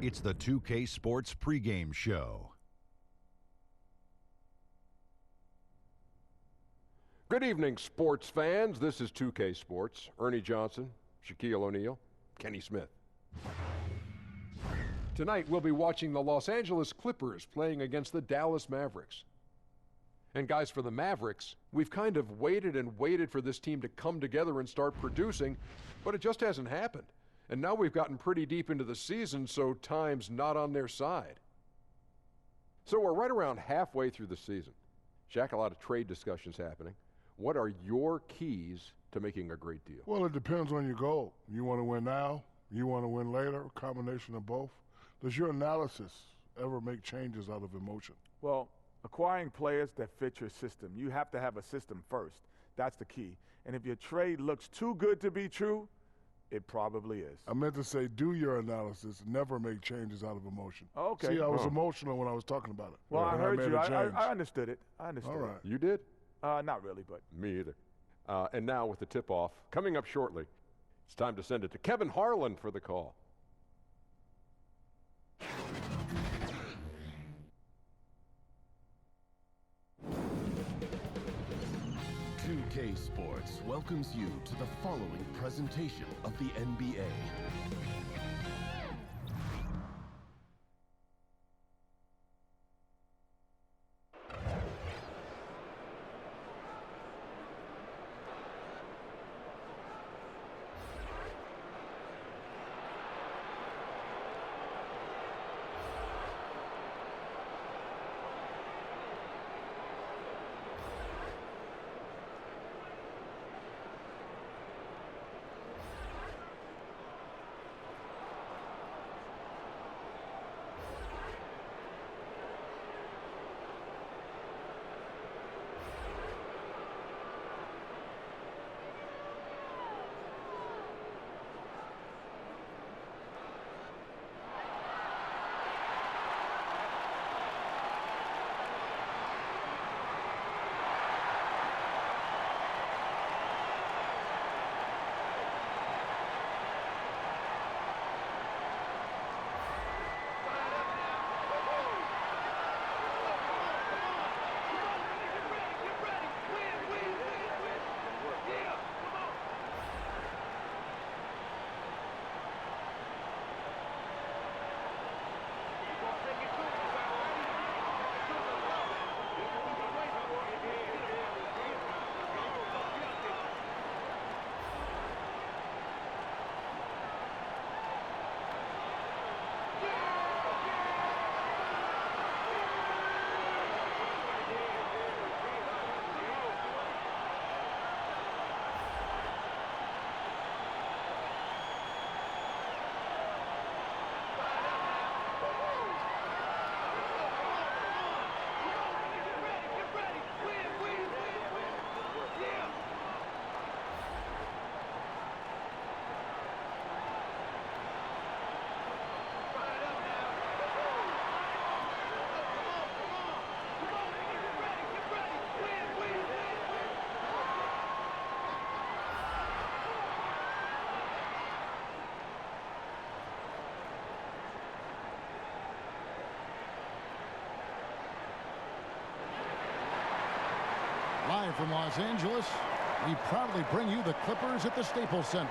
It's the 2K Sports pregame show. Good evening, sports fans. This is 2K Sports. Ernie Johnson, Shaquille O'Neal, Kenny Smith. Tonight, we'll be watching the Los Angeles Clippers playing against the Dallas Mavericks. And guys, for the Mavericks, we've kind of waited and waited for this team to come together and start producing, but it just hasn't happened. And now we've gotten pretty deep into the season, so time's not on their side. So we're right around halfway through the season. Shaq, a lot of trade discussions happening. What are your keys to making a great deal? Well, it depends on your goal. You want to win now? You want to win later? A combination of both? Does your analysis ever make changes out of emotion? Well, acquiring players that fit your system, you have to have a system first. That's the key. And if your trade looks too good to be true, it probably is. I meant to say, do your analysis, never make changes out of emotion. Okay. See, I was emotional when I was talking about it. Well, I heard you. I understood understood it. I understood All right. it. You did? Not really, but. Me either. And now with the tip-off coming up shortly, it's time to send it to Kevin Harlan for the call. 2K Sports welcomes you to the following presentation of the NBA. Live from Los Angeles, we proudly bring you the Clippers at the Staples Center.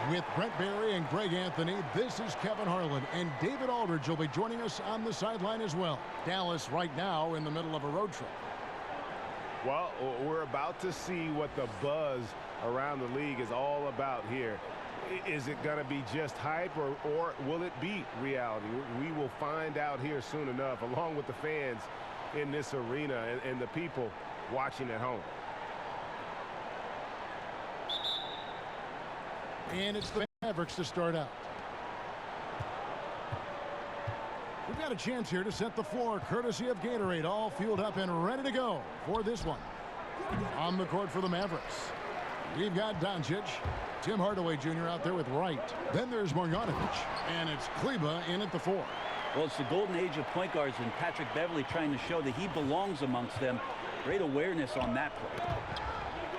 With Brent Barry and Greg Anthony, this is Kevin Harlan, and David Aldridge will be joining us on the sideline as well. Dallas right now in the middle of a road trip. Well, we're about to see what the buzz around the league is all about here. Is it going to be just hype, or will it be reality? We will find out here soon enough, along with the fans in this arena and the people watching at home. And it's the Mavericks to start out. We've got a chance here to set the floor, courtesy of Gatorade, all fueled up and ready to go for this one. On the court for the Mavericks, we've got Doncic, Tim Hardaway Jr. out there with Wright. Then there's Marjanovic, and it's Kleba in at the 4. Well, it's the golden age of point guards, and Patrick Beverley trying to show that he belongs amongst them. Great awareness on that play.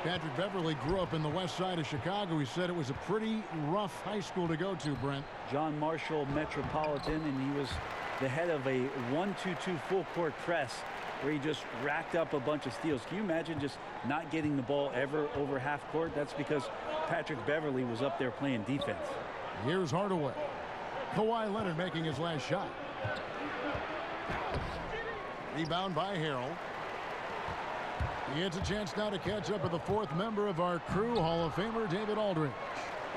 Patrick Beverly grew up in the west side of Chicago. He said it was a pretty rough high school to go to, Brent. John Marshall Metropolitan, and he was the head of a 1-2-2 full court press where he just racked up a bunch of steals. Can you imagine just not getting the ball ever over half court? That's because Patrick Beverly was up there playing defense. Here's Hardaway. Kawhi Leonard making his last shot. Rebound by Harrell. He gets a chance now to catch up with the fourth member of our crew, Hall of Famer David Aldridge.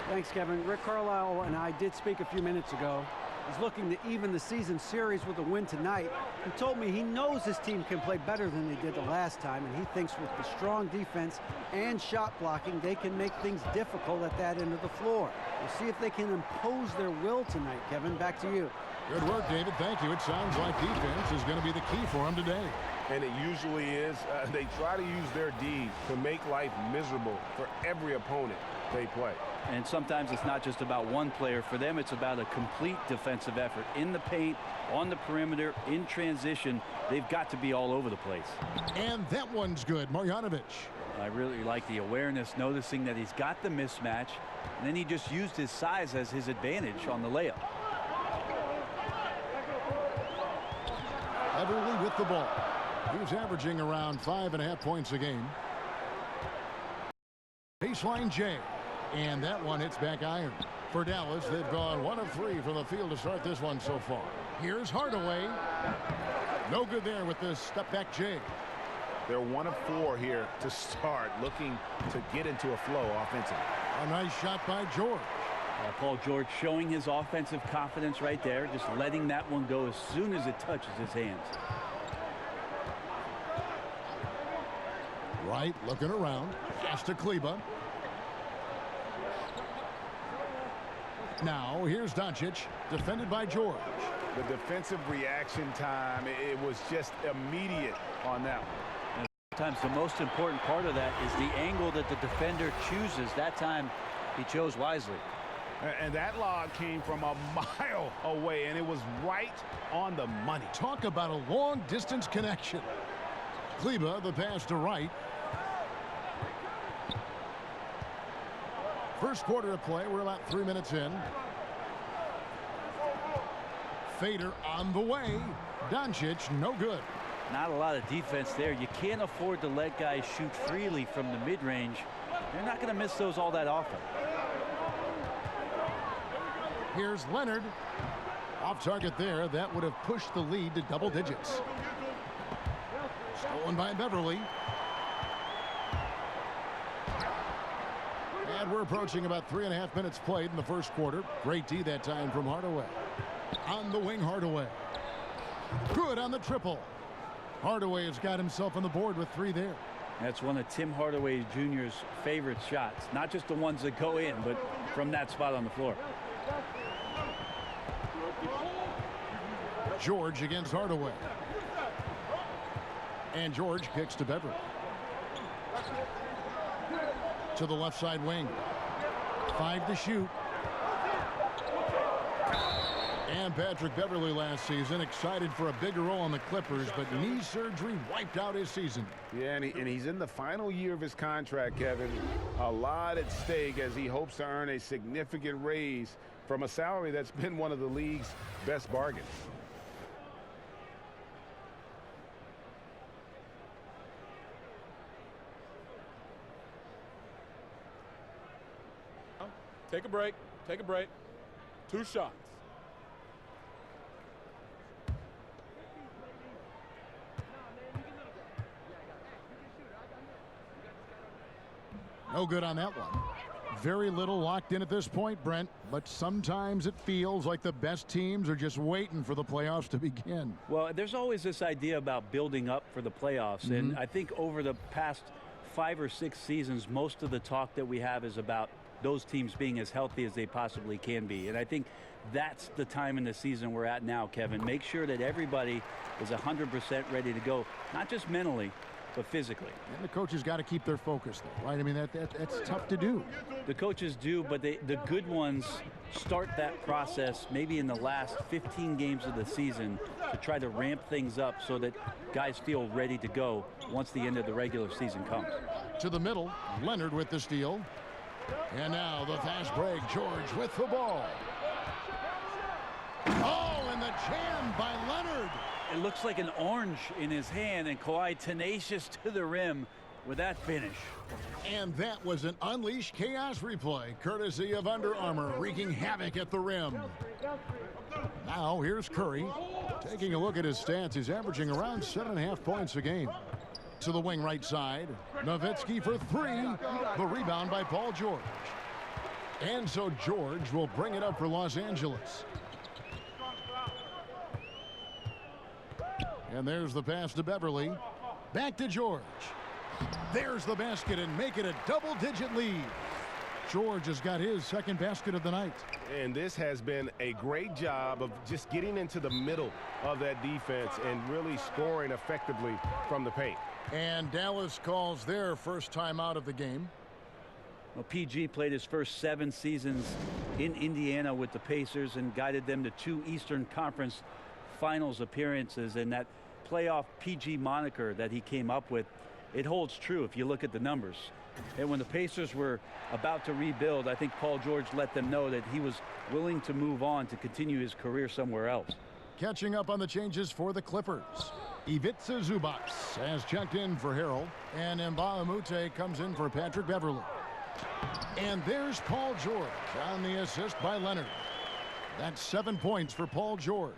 Thanks, Kevin. Rick Carlisle and I did speak a few minutes ago. He's looking to even the season series with a win tonight. He told me he knows his team can play better than they did the last time, and he thinks with the strong defense and shot blocking, they can make things difficult at that end of the floor. We'll see if they can impose their will tonight. Kevin, back to you. Good work, David. Thank you. It sounds like defense is going to be the key for him today. And it usually is. They try to use their D to make life miserable for every opponent they play. And sometimes it's not just about one player. For them, it's about a complete defensive effort. In the paint, on the perimeter, in transition, they've got to be all over the place. And that one's good. Marjanovic. I really like the awareness, noticing that he's got the mismatch, and then he just used his size as his advantage on the layup. Beverly with the ball. He's averaging around 5.5 points a game. Baseline J. And that one hits back iron. For Dallas, they've gone 1 of 3 from the field to start this one so far. Here's Hardaway. No good there with this step back J. They're 1 of 4 here to start, looking to get into a flow offensively. A nice shot by George. Paul George showing his offensive confidence right there, just letting that one go as soon as it touches his hands. Right, looking around. Pass to Kleba. Now, here's Doncic, defended by George. The defensive reaction time, it was just immediate on that one. Sometimes the most important part of that is the angle that the defender chooses. That time, he chose wisely. And that lob came from a mile away, and it was right on the money. Talk about a long-distance connection. Kleba, the pass to Wright. First quarter of play. We're about 3 minutes in. Fader on the way. Doncic, no good. Not a lot of defense there. You can't afford to let guys shoot freely from the mid-range. They're not going to miss those all that often. Here's Leonard. Off target there. That would have pushed the lead to double digits. Stolen by Beverly. And we're approaching about 3.5 minutes played in the first quarter. Great D that time from Hardaway. On the wing, Hardaway. Good on the triple. Hardaway has got himself on the board with 3 there. That's one of Tim Hardaway Jr.'s favorite shots. Not just the ones that go in, but from that spot on the floor. George against Hardaway. And George kicks to Beverly. To the left side wing. 5 to shoot. And Patrick Beverly last season excited for a bigger role on the Clippers, but knee surgery wiped out his season. Yeah, and he's in the final year of his contract, Kevin. A lot at stake as he hopes to earn a significant raise from a salary that's been one of the league's best bargains. Take a break. Take a break. 2 shots. No good on that one. Very little locked in at this point, Brent, but sometimes it feels like the best teams are just waiting for the playoffs to begin. Well, there's always this idea about building up for the playoffs, and I think over the past 5 or 6 seasons, most of the talk that we have is about those teams being as healthy as they possibly can be. And I think that's the time in the season we're at now, Kevin. Make sure that everybody is 100% ready to go, not just mentally, but physically. And the coaches got to keep their focus, though, right? I mean, that's tough to do. The coaches do, but the good ones start that process maybe in the last 15 games of the season to try to ramp things up so that guys feel ready to go once the end of the regular season comes. To the middle, Leonard with the steal. And now the fast break, George with the ball. Oh, and the jam by Leonard. It looks like an orange in his hand, and Kawhi tenacious to the rim with that finish. And that was an Unleash Chaos replay, courtesy of Under Armour, wreaking havoc at the rim. Now here's Curry. Taking a look at his stats, he's averaging around 7.5 points a game. To the wing right side, Nowitzki for three. The rebound by Paul George. And so George will bring it up for Los Angeles. And there's the pass to Beverly. Back to George. There's the basket and make it a double-digit lead. George has got his second basket of the night. And this has been a great job of just getting into the middle of that defense and really scoring effectively from the paint. And Dallas calls their first time out of the game. Well, PG played his first 7 seasons in Indiana with the Pacers and guided them to 2 Eastern Conference Finals appearances, and that playoff PG moniker that he came up with, it holds true if you look at the numbers. And when the Pacers were about to rebuild, I think Paul George let them know that he was willing to move on to continue his career somewhere else. Catching up on the changes for the Clippers. Ivica Zubac has checked in for Harrell, and Mbah a Moute comes in for Patrick Beverly. And there's Paul George on the assist by Leonard. That's 7 points for Paul George.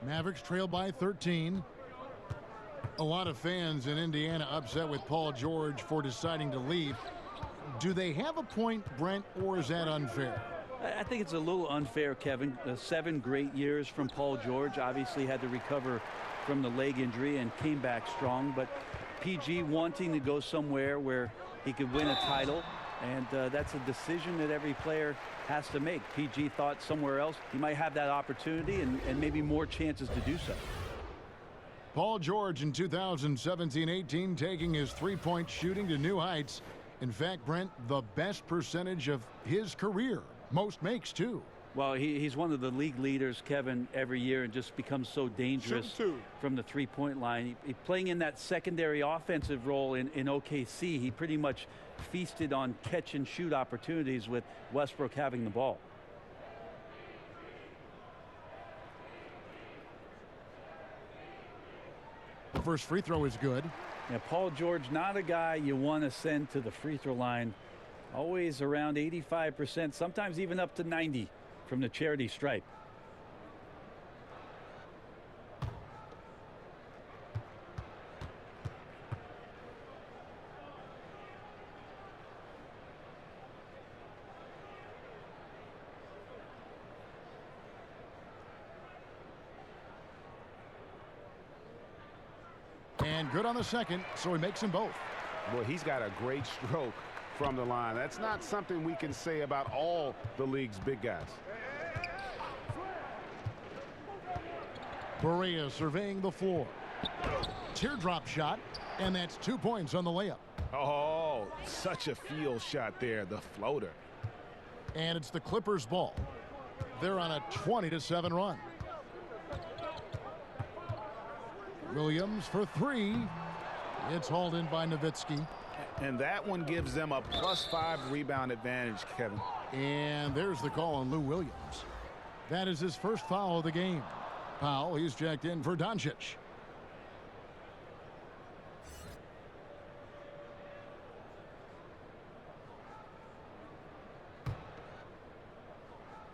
Mavericks trail by 13. A lot of fans in Indiana upset with Paul George for deciding to leave. Do they have a point, Brent, or is that unfair? I think it's a little unfair, Kevin. 7 great years from Paul George. Obviously had to recover from the leg injury and came back strong. But PG wanting to go somewhere where he could win a title. And that's a decision that every player has to make. PG thought somewhere else he might have that opportunity and maybe more chances to do so. Paul George in 2017-18 taking his three-point shooting to new heights. In fact, Brent, the best percentage of his career. Most makes, too. Well, he's one of the league leaders, Kevin, every year, and just becomes so dangerous from the three-point line. He playing in that secondary offensive role in OKC, he pretty much feasted on catch-and-shoot opportunities with Westbrook having the ball. The first free throw is good. Yeah, Paul George, not a guy you want to send to the free throw line. Always around 85%, sometimes even up to 90 from the charity stripe. And good on the second, so he makes them both. Boy, he's got a great stroke from the line. That's not something we can say about all the league's big guys. Berea surveying the floor. Teardrop shot, and that's 2 points on the layup. Oh, such a field shot there, the floater. And it's the Clippers' ball. They're on a 20-7 run. Williams for three. It's hauled in by Nowitzki. And that one gives them a +5 rebound advantage, Kevin. And there's the call on Lou Williams. That is his first foul of the game. Powell, he's checked in for Doncic.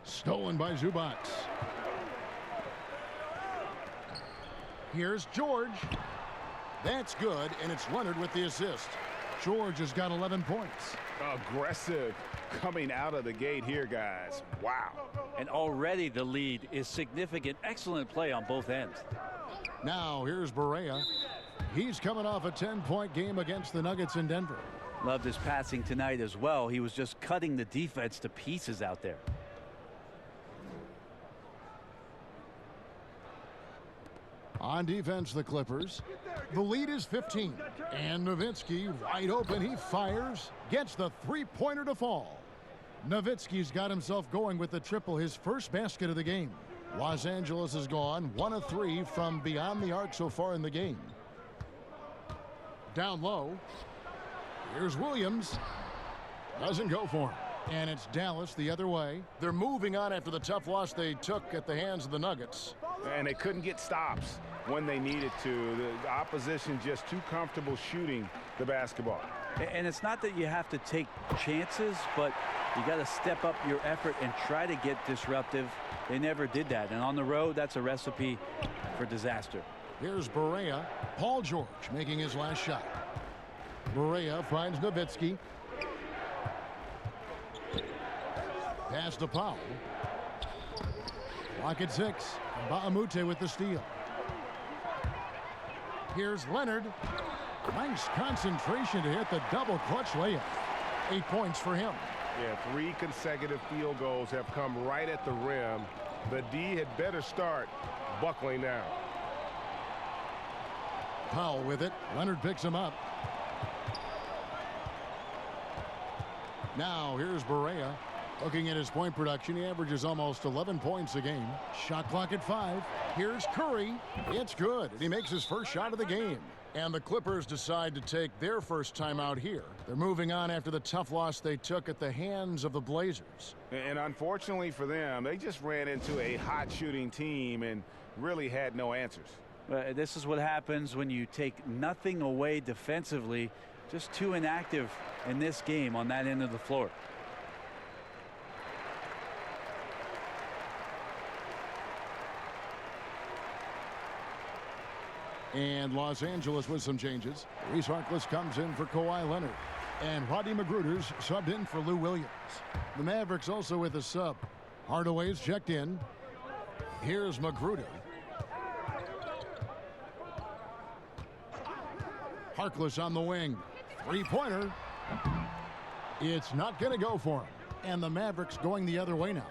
Stolen by Zubac. Here's George. That's good, and it's Leonard with the assist. George has got 11 points. Aggressive coming out of the gate here, guys. Wow. And already the lead is significant. Excellent play on both ends. Now here's Berea. He's coming off a 10-point game against the Nuggets in Denver. Loved his passing tonight as well. He was just cutting the defense to pieces out there. On defense, the Clippers. The lead is 15. And Nowitzki, wide open, he fires, gets the three-pointer to fall. Nowitzki's got himself going with the triple, his first basket of the game. Los Angeles has gone 1 of 3 from beyond the arc so far in the game. Down low. Here's Williams. Doesn't go for him. And it's Dallas the other way. They're moving on after the tough loss they took at the hands of the Nuggets. And they couldn't get stops when they needed to. The opposition just too comfortable shooting the basketball. And it's not that you have to take chances, but you got to step up your effort and try to get disruptive. They never did that. And on the road, that's a recipe for disaster. Here's Barea. Paul George making his last shot. Barea finds Nowitzki. Pass to Powell. Clock at 6. Baamute with the steal. Here's Leonard. Nice concentration to hit the double clutch layup. 8 points for him. Yeah, 3 consecutive field goals have come right at the rim. The D had better start buckling down. Powell with it. Leonard picks him up. Now here's Barea. Looking at his point production, he averages almost 11 points a game. Shot clock at 5. Here's Curry. It's good, and he makes his first shot of the game. And the Clippers decide to take their first time out here. They're moving on after the tough loss they took at the hands of the Blazers. And unfortunately for them, they just ran into a hot shooting team and really had no answers. This is what happens when you take nothing away defensively. Just too inactive in this game on that end of the floor. And Los Angeles with some changes. Reese Harkless comes in for Kawhi Leonard. And Rodney McGruder's subbed in for Lou Williams. The Mavericks also with a sub. Hardaway's checked in. Here's McGruder. Harkless on the wing. Three-pointer. It's not going to go for him. And the Mavericks going the other way now.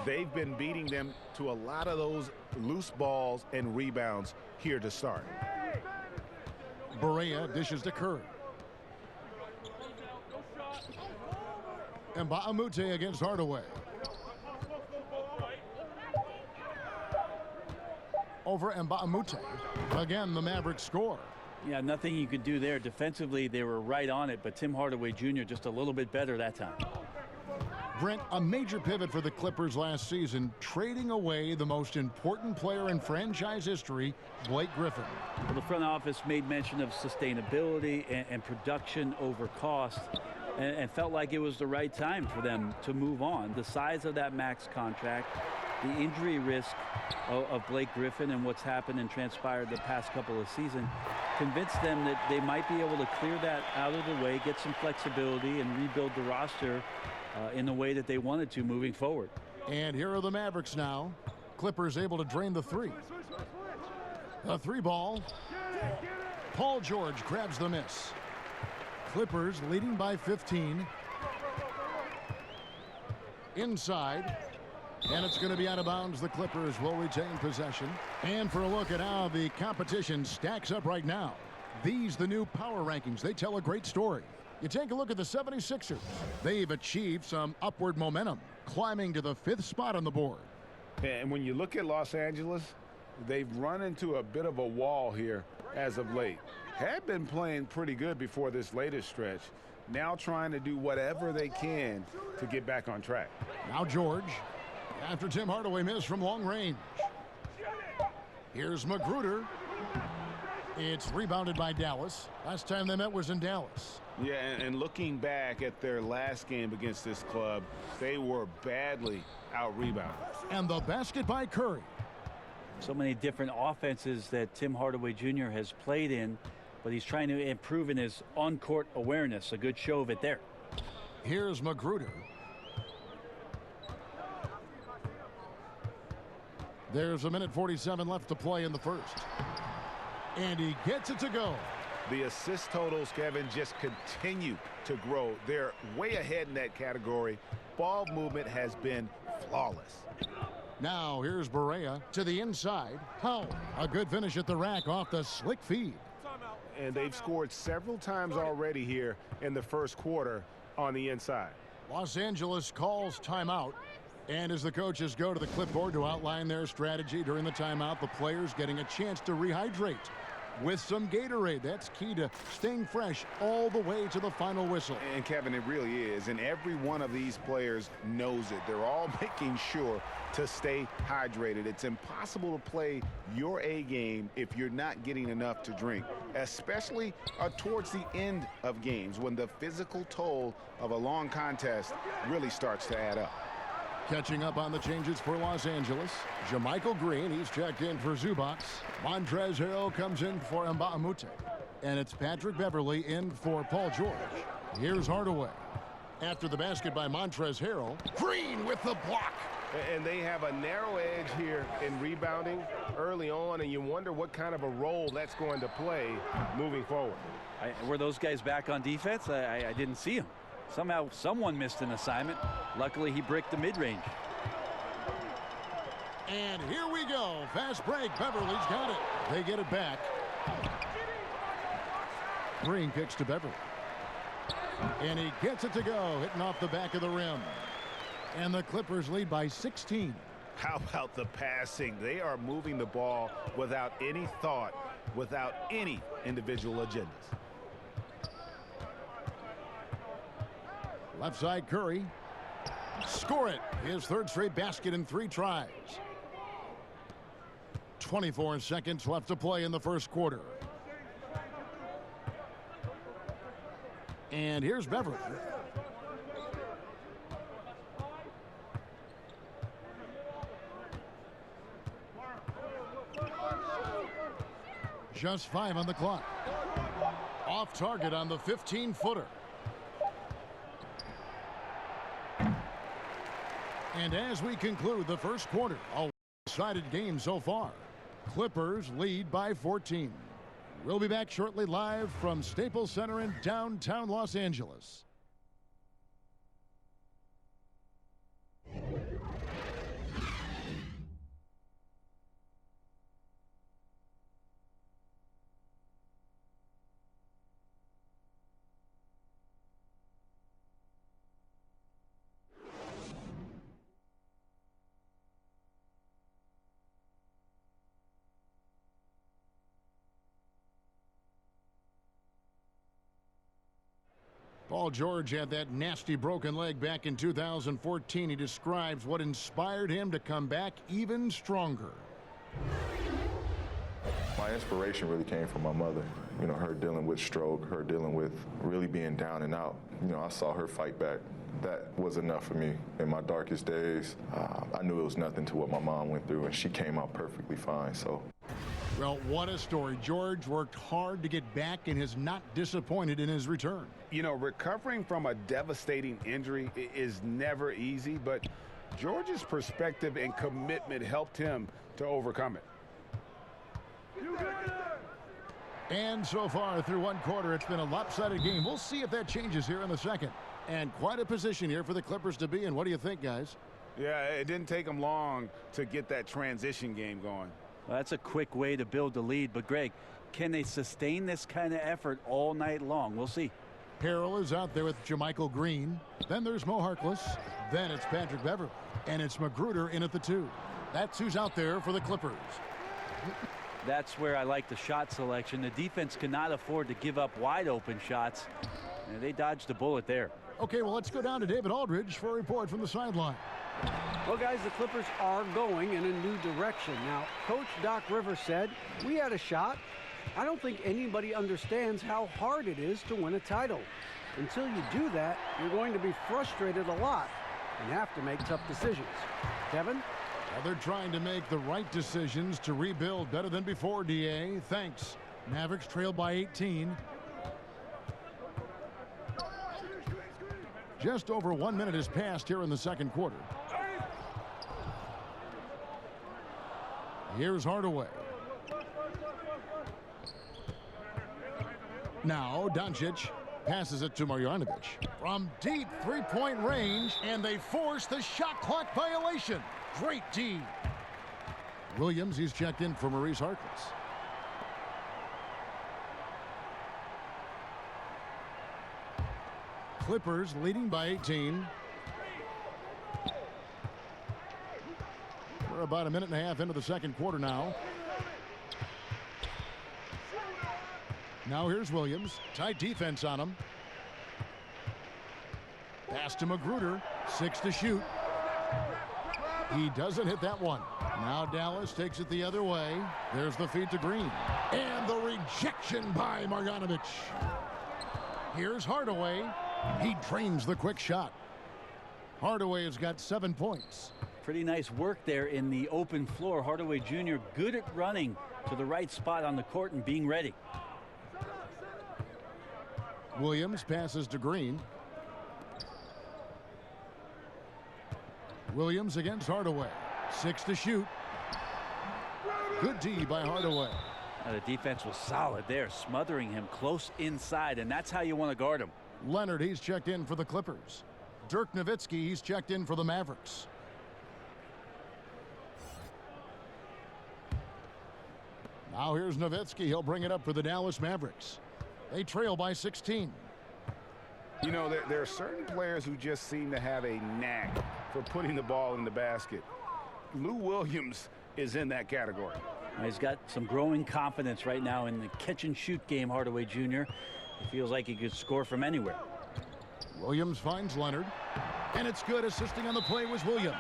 They've been beating them to a lot of those loose balls and rebounds here to start. Barea dishes to Curry. And Baamute against Hardaway. Over Baamute. Again, the Mavericks score. Yeah, nothing you could do there. Defensively, they were right on it, but Tim Hardaway Jr. just a little bit better that time. Brent, a major pivot for the Clippers last season, trading away the most important player in franchise history, Blake Griffin. Well, the front office made mention of sustainability and production over cost, and felt like it was the right time for them to move on. The size of that max contract, the injury risk of Blake Griffin and what's happened and transpired the past couple of seasons convinced them that they might be able to clear that out of the way, get some flexibility, and rebuild the roster in the way that they wanted to moving forward. And here are the Mavericks now. Clippers able to drain the three. The three ball. Paul George grabs the miss. Clippers leading by 15. Inside. And it's going to be out of bounds. The Clippers will retain possession. And for a look at how the competition stacks up right now. These, the new power rankings, they tell a great story. You take a look at the 76ers. They've achieved some upward momentum, climbing to the 5th spot on the board. And when you look at Los Angeles, they've run into a bit of a wall here as of late. Had been playing pretty good before this latest stretch. Now trying to do whatever they can to get back on track. Now George, after Tim Hardaway missed from long range. Here's Magruder. It's rebounded by Dallas. Last time they met was in Dallas. Yeah, and looking back at their last game against this club, they were badly out-rebounded. And the basket by Curry. So many different offenses that Tim Hardaway Jr. has played in, but he's trying to improve in his on-court awareness. A good show of it there. Here's Magruder. There's a minute 47 left to play in the first. And he gets it to go. The assist totals, Kevin, just continue to grow. They're way ahead in that category. Ball movement has been flawless. Now here's Berea to the inside. Powell, a good finish at the rack off the slick feed. And they've scored several times already here in the first quarter on the inside. Los Angeles calls timeout. And as the coaches go to the clipboard to outline their strategy during the timeout, the players getting a chance to rehydrate with some Gatorade. That's key to staying fresh all the way to the final whistle. And Kevin, it really is. And every one of these players knows it. They're all making sure to stay hydrated. It's impossible to play your A game if you're not getting enough to drink, especially towards the end of games when the physical toll of a long contest really starts to add up. Catching up on the changes for Los Angeles. Jermichael Green, he's checked in for Zubac. Montrezl Harrell comes in for Mbamute. And it's Patrick Beverley in for Paul George. Here's Hardaway. After the basket by Montrezl Harrell, Green with the block. And they have a narrow edge here in rebounding early on, and you wonder what kind of a role that's going to play moving forward. Were those guys back on defense? I didn't see them. Somehow someone missed an assignment. Luckily, he bricked the mid-range. And here we go. Fast break. Beverly's got it. They get it back. Green kicks to Beverly. And he gets it to go, hitting off the back of the rim. And the Clippers lead by 16. How about the passing? They are moving the ball without any thought, without any individual agendas. Left side, Curry. Score it. His third straight basket in 3 tries. 24 seconds left to play in the first quarter. And here's Beverly. Just 5 on the clock. Off target on the 15-footer. And as we conclude the first quarter, a one-sided game so far. Clippers lead by 14. We'll be back shortly live from Staples Center in downtown Los Angeles. Paul George had that nasty broken leg back in 2014. He describes what inspired him to come back even stronger. My inspiration really came from my mother. You know, her dealing with stroke, her dealing with really being down and out. You know, I saw her fight back. That was enough for me in my darkest days. I knew it was nothing to what my mom went through, and she came out perfectly fine. So. Well, what a story. George worked hard to get back and has not disappointed in his return. You know, recovering from a devastating injury is never easy, but George's perspective and commitment helped him to overcome it. And so far through one quarter, it's been a lopsided game. We'll see if that changes here in the second. And quite a position here for the Clippers to be in. What do you think, guys? Yeah, it didn't take them long to get that transition game going. Well, that's a quick way to build the lead. But, Greg, can they sustain this kind of effort all night long? We'll see. Harrell is out there with Jermichael Green. Then there's Mo Harkless. Then it's Patrick Beverley. And it's Magruder in at the 2. That's who's out there for the Clippers. That's where I like the shot selection. The defense cannot afford to give up wide open shots. And they dodged a bullet there. Okay, well, let's go down to David Aldridge for a report from the sideline. Well, guys, the Clippers are going in a new direction. Now, Coach Doc Rivers said, we had a shot. I don't think anybody understands how hard it is to win a title. Until you do that, you're going to be frustrated a lot and have to make tough decisions. Kevin? Well, they're trying to make the right decisions to rebuild better than before, DA. Thanks. Mavericks trail by 18. Just over 1 minute has passed here in the second quarter. Here's Hardaway. Now Doncic. passes it to Marjanovic. From deep three-point range, and they force the shot clock violation. Great D. Williams, he's checked in for Maurice Harkless. Clippers leading by 18. We're about a minute and a half into the second quarter now. Now here's Williams. Tight defense on him. Pass to Magruder. 6 to shoot. He doesn't hit that one. Now Dallas takes it the other way. There's the feed to Green. And the rejection by Marjanovic. Here's Hardaway. He drains the quick shot. Hardaway has got 7 points. Pretty nice work there in the open floor. Hardaway Jr. good at running to the right spot on the court and being ready. Williams passes to Green. Williams against Hardaway. 6 to shoot. Good D by Hardaway. Now the defense was solid there, smothering him close inside, and that's how you want to guard him. Leonard, he's checked in for the Clippers. Dirk Nowitzki, he's checked in for the Mavericks. Now here's Nowitzki. He'll bring it up for the Dallas Mavericks. They trail by 16. You know, there are certain players who just seem to have a knack for putting the ball in the basket. Lou Williams is in that category. He's got some growing confidence right now in the catch-and-shoot game, Hardaway Jr. He feels like he could score from anywhere. Williams finds Leonard. And it's good. Assisting on the play was Williams.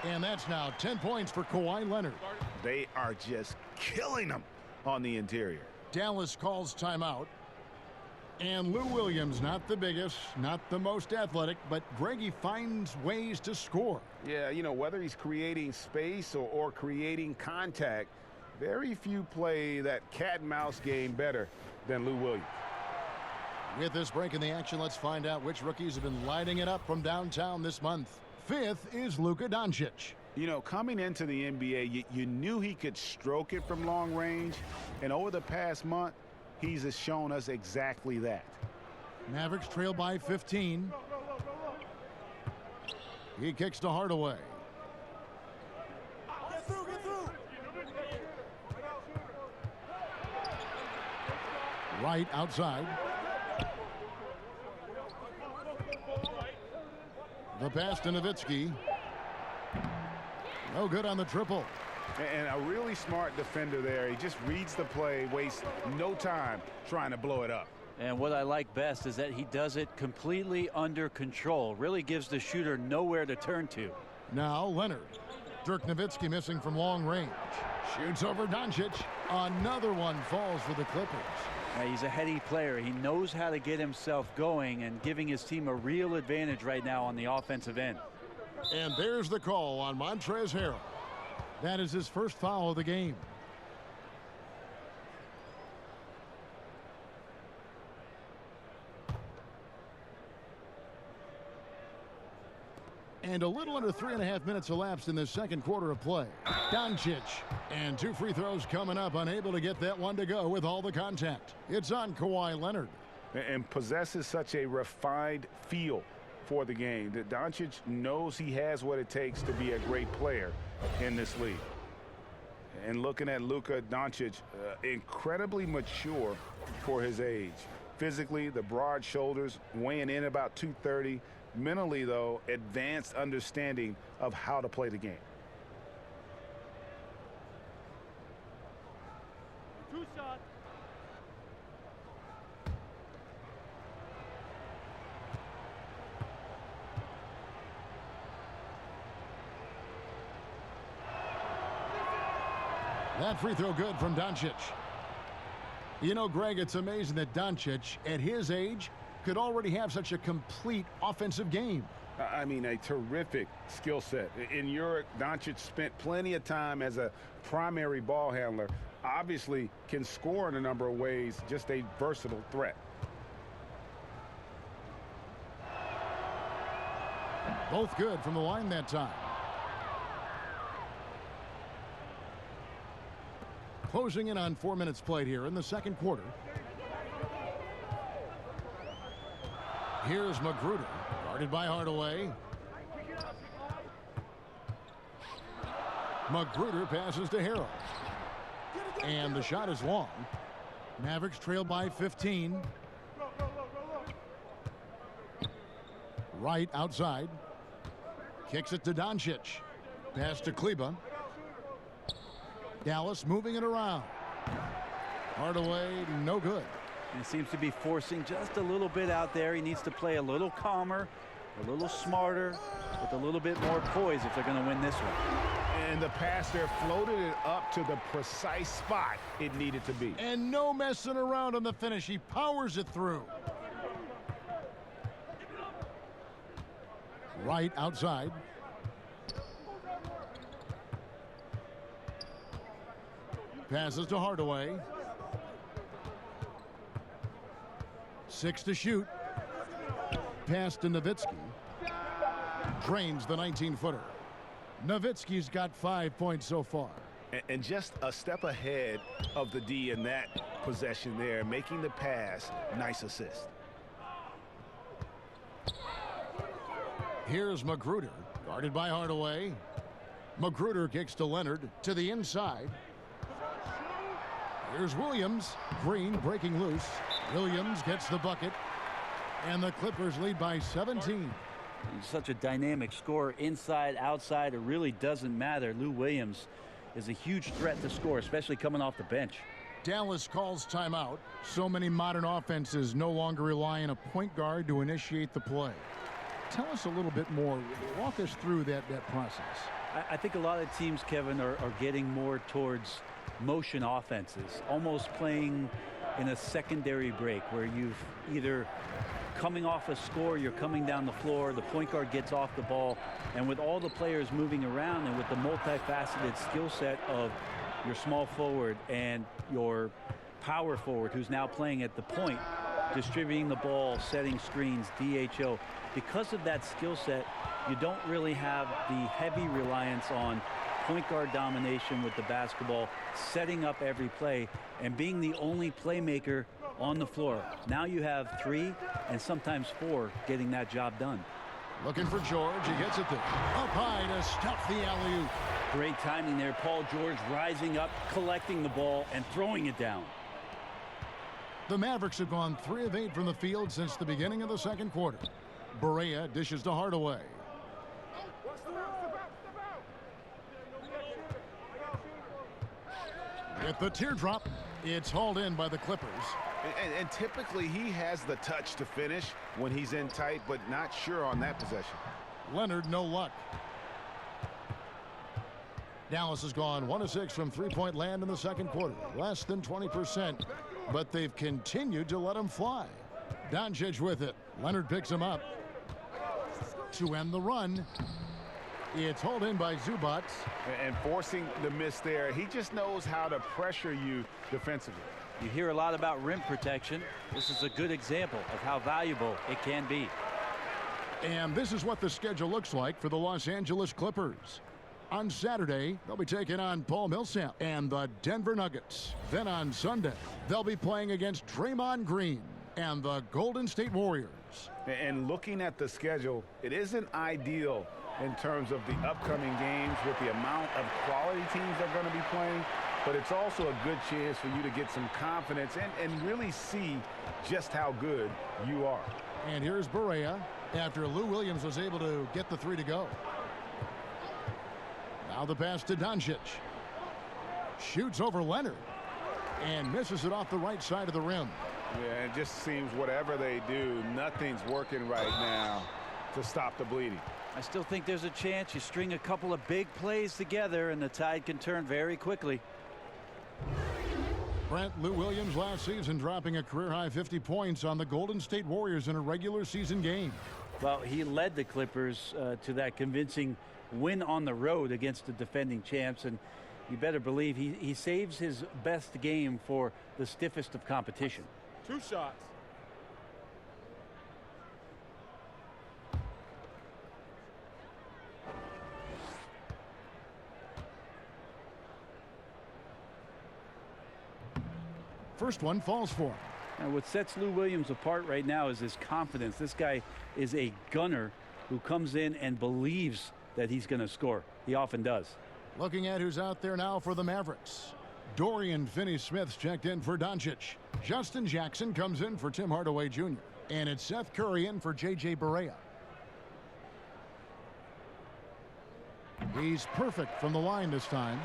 And that's now 10 points for Kawhi Leonard. They are just killing them on the interior. Dallas calls timeout. And Lou Williams, not the biggest, not the most athletic, but Greggy finds ways to score. Yeah, you know, whether he's creating space or creating contact, very few play that cat and mouse game better than Lou Williams. With this break in the action, let's find out which rookies have been lighting it up from downtown this month. 5th is Luka Doncic. You know, coming into the NBA, you knew he could stroke it from long range, and over the past month, he's shown us exactly that. Mavericks trail by 15. He kicks to Hardaway. Get through, get through. Right outside. The pass to Nowitzki. No good on the triple. And a really smart defender there. He just reads the play, wastes no time trying to blow it up. And what I like best is that he does it completely under control. Really gives the shooter nowhere to turn to. Now Leonard. Dirk Nowitzki missing from long range. Shoots over Doncic. Another one falls for the Clippers. He's a heady player. He knows how to get himself going and giving his team a real advantage right now on the offensive end. And there's the call on Montrezl Harrell. That is his first foul of the game. And a little under 3.5 minutes elapsed in the second quarter of play. Doncic. And 2 free throws coming up, unable to get that one to go with all the contact. It's on Kawhi Leonard. And possesses such a refined feel for the game that Doncic knows he has what it takes to be a great player in this league. And looking at Luka Doncic, incredibly mature for his age. Physically, the broad shoulders, weighing in about 230. Mentally, though, advanced understanding of how to play the game. Two shots. That free throw good from Doncic. You know, Greg, it's amazing that Doncic, at his age, could already have such a complete offensive game. I mean, a terrific skill set. In Europe, Doncic spent plenty of time as a primary ball handler. Obviously can score in a number of ways, just a versatile threat. Both good from the line that time. Closing in on 4 minutes played here in the second quarter. Here's Magruder, guarded by Hardaway. Magruder passes to Harrell. And the shot is long. Mavericks trail by 15. Right outside. Kicks it to Doncic. Pass to Kleba. Dallas moving it around. Hardaway, no good. He seems to be forcing just a little bit out there. He needs to play a little calmer, a little smarter, with a little bit more poise if they're going to win this one. And the pass there floated it up to the precise spot it needed to be. And no messing around on the finish. He powers it through. Right outside. Passes to Hardaway. 6 to shoot. Pass to Nowitzki. Drains the 19-footer. Nowitzki's got 5 points so far. And just a step ahead of the D in that possession there, making the pass. Nice assist. Here's Magruder, guarded by Hardaway. Magruder kicks to Leonard to the inside. Here's Williams. Green breaking loose. Williams gets the bucket. And the Clippers lead by 17. He's such a dynamic scorer, inside, outside. It really doesn't matter. Lou Williams is a huge threat to score, especially coming off the bench. Dallas calls timeout. So many modern offenses no longer rely on a point guard to initiate the play. Tell us a little bit more. Walk us through that process. I think a lot of teams, Kevin, are getting more towards motion offenses, almost playing in a secondary break where you've either coming off a score, you're coming down the floor, the point guard gets off the ball, and with all the players moving around and with the multifaceted skill set of your small forward and your power forward who's now playing at the point, distributing the ball, setting screens, DHO, because of that skill set, you don't really have the heavy reliance on point guard domination with the basketball, setting up every play, and being the only playmaker on the floor. Now you have 3 and sometimes 4 getting that job done. Looking for George. He gets it there. Up high to stuff the alley-oop. Great timing there. Paul George rising up, collecting the ball, and throwing it down. The Mavericks have gone 3 of 8 from the field since the beginning of the second quarter. Barea dishes to Hardaway. With the teardrop, it's hauled in by the Clippers. And typically he has the touch to finish when he's in tight, but not sure on that possession. Leonard, no luck. Dallas has gone 1 of 6 from three-point land in the second quarter. Less than 20%, but they've continued to let him fly. Doncic with it. Leonard picks him up. To end the run, it's hauled in by Zubac. And forcing the miss there, he just knows how to pressure you defensively. You hear a lot about rim protection. This is a good example of how valuable it can be. And this is what the schedule looks like for the Los Angeles Clippers. On Saturday, they'll be taking on Paul Millsap and the Denver Nuggets. Then on Sunday, they'll be playing against Draymond Green and the Golden State Warriors. And looking at the schedule, it isn't ideal in terms of the upcoming games with the amount of quality teams they're going to be playing, but it's also a good chance for you to get some confidence and really see just how good you are. And here's Barea after Lou Williams was able to get the 3 to go. Now the pass to Doncic. Shoots over Leonard and misses it off the right side of the rim. Yeah, it just seems whatever they do, nothing's working right now to stop the bleeding. I still think there's a chance you string a couple of big plays together and the tide can turn very quickly. Brent, Lou Williams last season dropping a career-high 50 points on the Golden State Warriors in a regular season game. Well, he led the Clippers to that convincing win on the road against the defending champs, and you better believe he saves his best game for the stiffest of competition. 2 shots. First one falls for him. And what sets Lou Williams apart right now is his confidence. This guy is a gunner who comes in and believes that he's going to score. He often does. Looking at who's out there now for the Mavericks. Dorian Finney-Smith's checked in for Doncic. Justin Jackson comes in for Tim Hardaway Jr. And it's Seth Curry in for J.J. Barea. He's perfect from the line this time.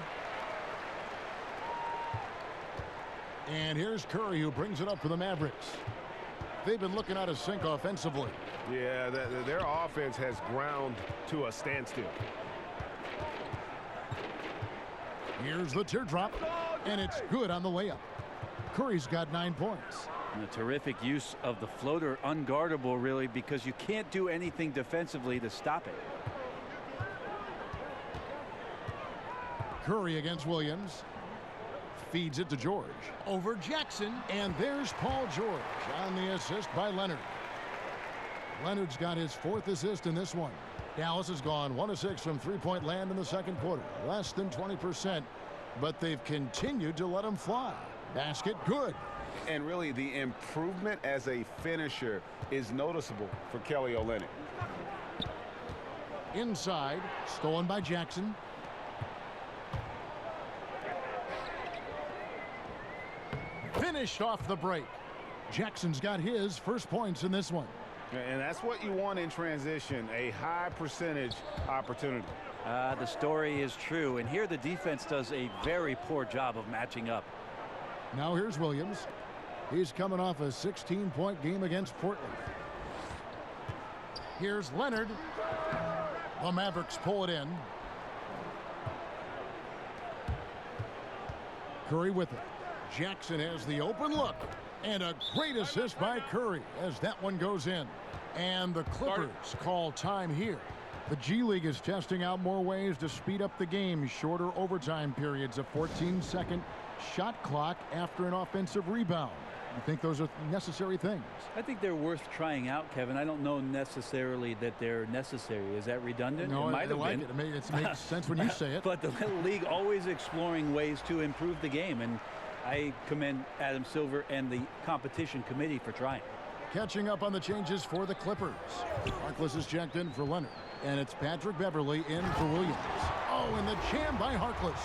And here's Curry, who brings it up for the Mavericks. They've been looking out of sync offensively. Yeah, their offense has ground to a standstill. Here's the teardrop, and it's good on the layup. Curry's got 9 points. And a terrific use of the floater, unguardable really, because you can't do anything defensively to stop it. Curry against Williams. Feeds it to George. Over Jackson, and there's Paul George on the assist by Leonard. Leonard's got his 4th assist in this one. Dallas has gone 1 of 6 from three-point land in the second quarter. Less than 20%, but they've continued to let him fly. Basket good. And really, the improvement as a finisher is noticeable for Kelly Olynyk. Inside, stolen by Jackson. Finished off the break. Jackson's got his first points in this one. And that's what you want in transition, a high percentage opportunity. The story is true, and here the defense does a very poor job of matching up. Now here's Williams. He's coming off a 16-point game against Portland. Here's Leonard. The Mavericks pull it in. Curry with it. Jackson has the open look, and a great assist by Curry as that one goes in. And the Clippers call time here. The G League is testing out more ways to speed up the game. Shorter overtime periods, a 14-second shot clock after an offensive rebound. You think those are necessary things? I think they're worth trying out, Kevin. I don't know necessarily that they're necessary. Is that redundant? No, it might I like it. It makes sense when you say it. But the league always exploring ways to improve the game, and I commend Adam Silver and the competition committee for trying. Catching up on the changes for the Clippers. Harkless is checked in for Leonard, and it's Patrick Beverley in for Williams. Oh, and the jam by Harkless.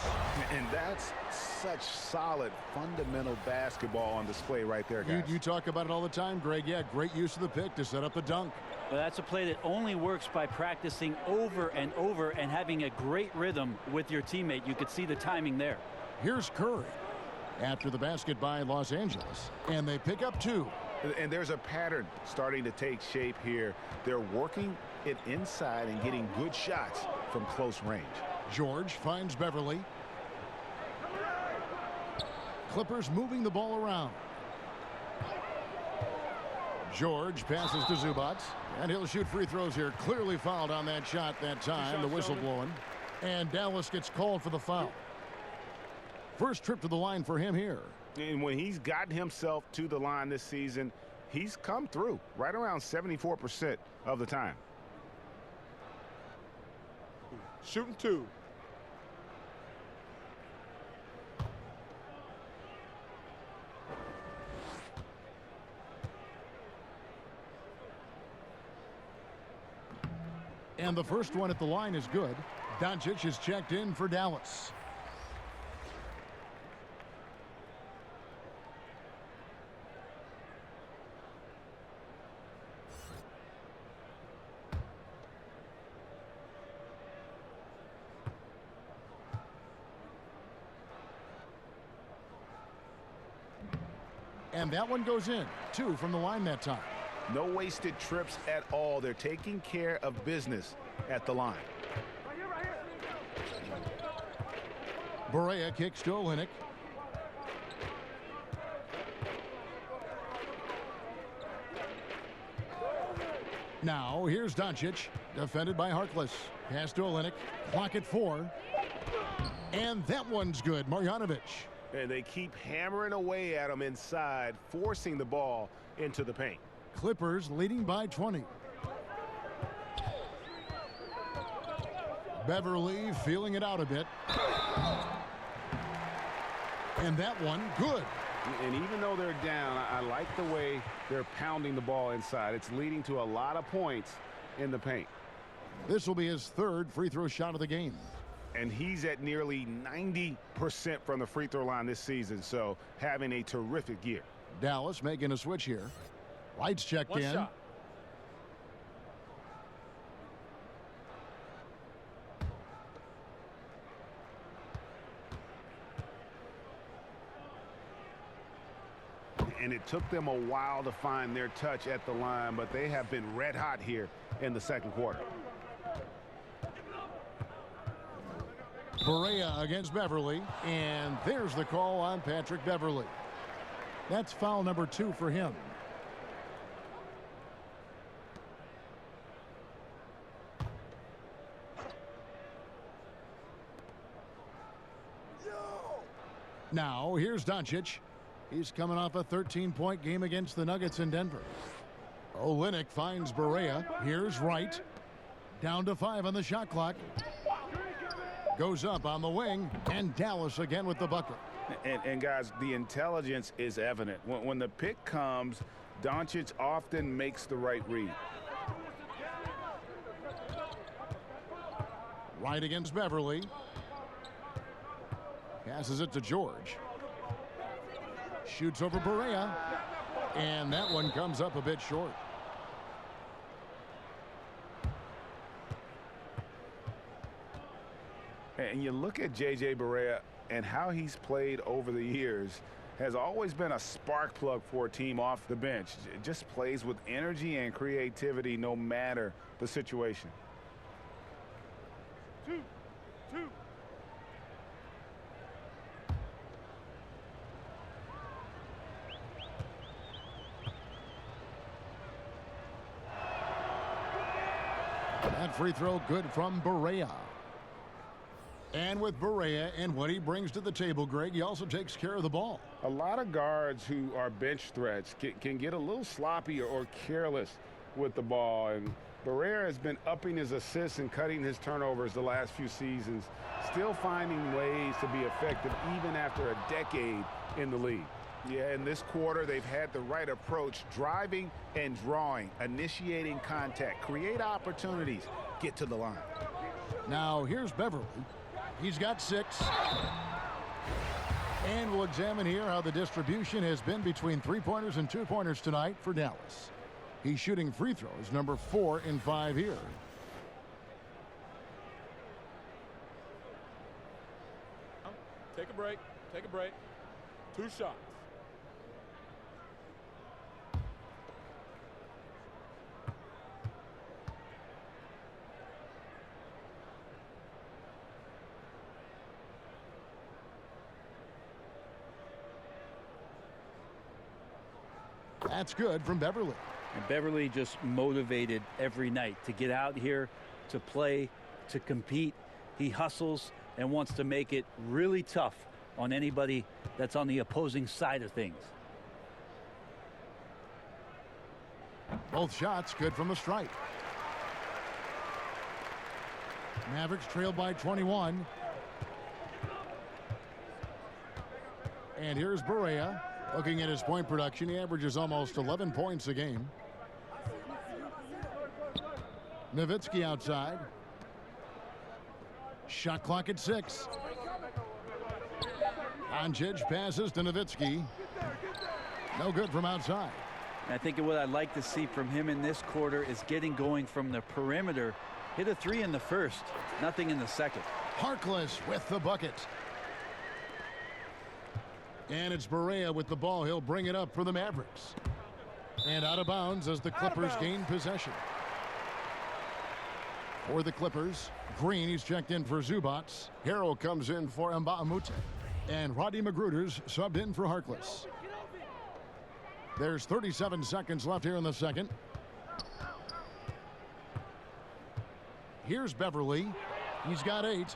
And that's such solid, fundamental basketball on display right there, guys. You talk about it all the time, Greg. Yeah, great use of the pick to set up the dunk. Well, that's a play that only works by practicing over and over and having a great rhythm with your teammate. You could see the timing there. Here's Curry after the basket by Los Angeles, and they pick up 2. And there's a pattern starting to take shape here. They're working it inside and getting good shots from close range. George finds Beverley. Clippers moving the ball around. George passes to Zubac, and he'll shoot free throws here. Clearly fouled on that shot that time. The whistle blowing, and Dallas gets called for the foul. First trip to the line for him here. And when he's gotten himself to the line this season, he's come through right around 74% of the time. Shooting 2. And the first one at the line is good. Doncic is checked in for Dallas. And that one goes in. 2 from the line that time. No wasted trips at all. They're taking care of business at the line. Barea kicks to Olynyk. Now here's Doncic, defended by Harkless. Pass to Olynyk. Clock at 4. And that one's good. Marjanovic. And they keep hammering away at him inside, forcing the ball into the paint. Clippers leading by 20. Beverley feeling it out a bit. And that one good. And even though they're down, I like the way they're pounding the ball inside. It's leading to a lot of points in the paint. This will be his third free throw shot of the game. And he's at nearly 90% from the free throw line this season, so having a terrific year. Dallas making a switch here. Lights checked One in. shot. And it took them a while to find their touch at the line, but they have been red hot here in the second quarter. Barea against Beverly, and there's the call on Patrick Beverly. That's foul number 2 for him. Now, here's Doncic. He's coming off a 13-point game against the Nuggets in Denver. Olynyk finds Barea. Here's Wright. Down to 5 on the shot clock. Goes up on the wing, and Dallas again with the bucket. And guys, the intelligence is evident. When the pick comes, Doncic often makes the right read. Wright against Beverly. Passes it to George. Shoots over Barea, and that one comes up a bit short. And you look at J.J. Barea and how he's played over the years, has always been a spark plug for a team off the bench. It just plays with energy and creativity no matter the situation. 2-2. That free throw good from Barea. And with Barea and what he brings to the table, Greg, he also takes care of the ball. A lot of guards who are bench threats can get a little sloppy or careless with the ball. And Barea has been upping his assists and cutting his turnovers the last few seasons, still finding ways to be effective even after a decade in the league. Yeah, in this quarter, they've had the right approach, driving and drawing, initiating contact, create opportunities, get to the line. Now, here's Beverly. He's got 6. And we'll examine here how the distribution has been between 3-pointers and 2-pointers tonight for Dallas. He's shooting free throws, number 4 in 5 here. Take a break. Take a break. 2 shots. That's good from Beverly. And Beverly just motivated every night to get out here, to play, to compete. He hustles and wants to make it really tough on anybody that's on the opposing side of things. Both shots good from the stripe. Mavericks trailed by 21. And here's Barea. Looking at his point production, he averages almost 11 points a game. Nowitzki outside. Shot clock at 6. Doncic passes to Nowitzki. No good from outside. And I think what I'd like to see from him in this quarter is getting going from the perimeter. Hit a 3 in the first, nothing in the second. Harkless with the bucket. And it's Barea with the ball. He'll bring it up for the Mavericks. And out of bounds as the Clippers gain possession. For the Clippers, Green, he's checked in for Zubats. Harrell comes in for Mbamute. And Rodney Magruder's subbed in for Harkless. There's 37 seconds left here in the second. Here's Beverly. He's got 8.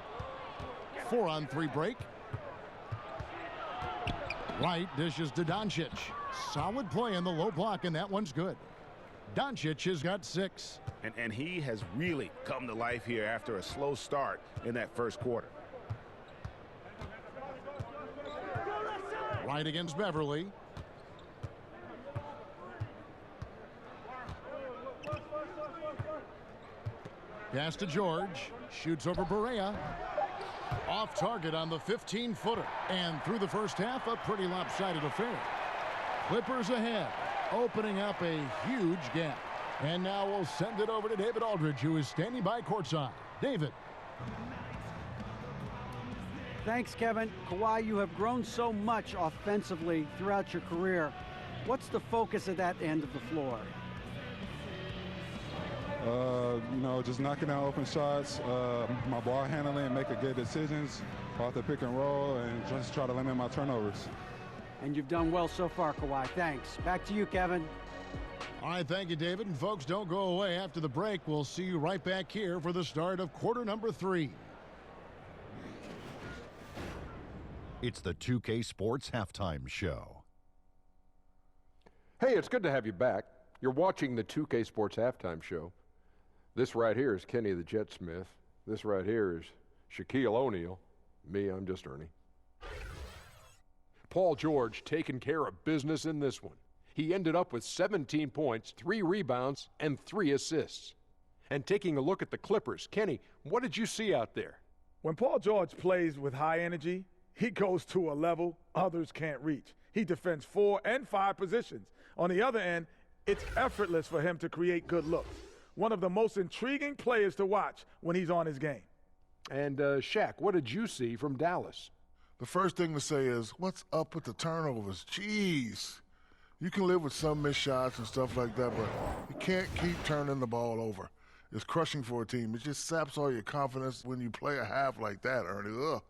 4-on-3 break. Wright dishes to Doncic. Solid play in the low block, and that one's good. Doncic has got 6. And he has really come to life here after a slow start in that first quarter. Right against Beverly. Pass to George. Shoots over Barea. Off target on the 15-footer. And through the first half, a pretty lopsided affair. Clippers ahead, opening up a huge gap. And now we'll send it over to David Aldridge, who is standing by courtside. David. Thanks, Kevin. Kawhi, you have grown so much offensively throughout your career. What's the focus at that end of the floor? Just knocking down open shots, my ball handling, making good decisions off the pick and roll, and just try to limit my turnovers. And you've done well so far, Kawhi. Thanks. Back to you, Kevin. All right, thank you, David. And folks, don't go away. After the break, we'll see you right back here for the start of quarter number 3. It's the 2K Sports Halftime Show. Hey, it's good to have you back. You're watching the 2K Sports Halftime Show. This right here is Kenny the Jet Smith. This right here is Shaquille O'Neal. Me, I'm just Ernie. Paul George taking care of business in this one. He ended up with 17 points, 3 rebounds, and 3 assists. And taking a look at the Clippers, Kenny, what did you see out there? When Paul George plays with high energy, he goes to a level others can't reach. He defends 4 and 5 positions. On the other end, it's effortless for him to create good looks. One of the most intriguing players to watch when he's on his game. And Shaq, what did you see from Dallas? The first thing to say is, what's up with the turnovers? Jeez. You can live with some missed shots and stuff like that, but you can't keep turning the ball over. It's crushing for a team. It just saps all your confidence when you play a half like that, Ernie. Ugh.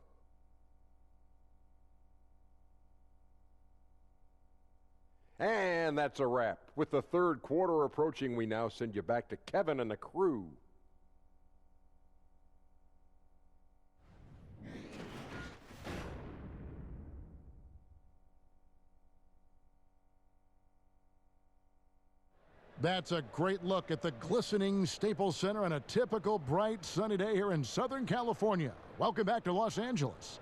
And that's a wrap. With the third quarter approaching, we now send you back to Kevin and the crew. That's a great look at the glistening Staples Center on a typical bright sunny day here in Southern California. Welcome back to Los Angeles.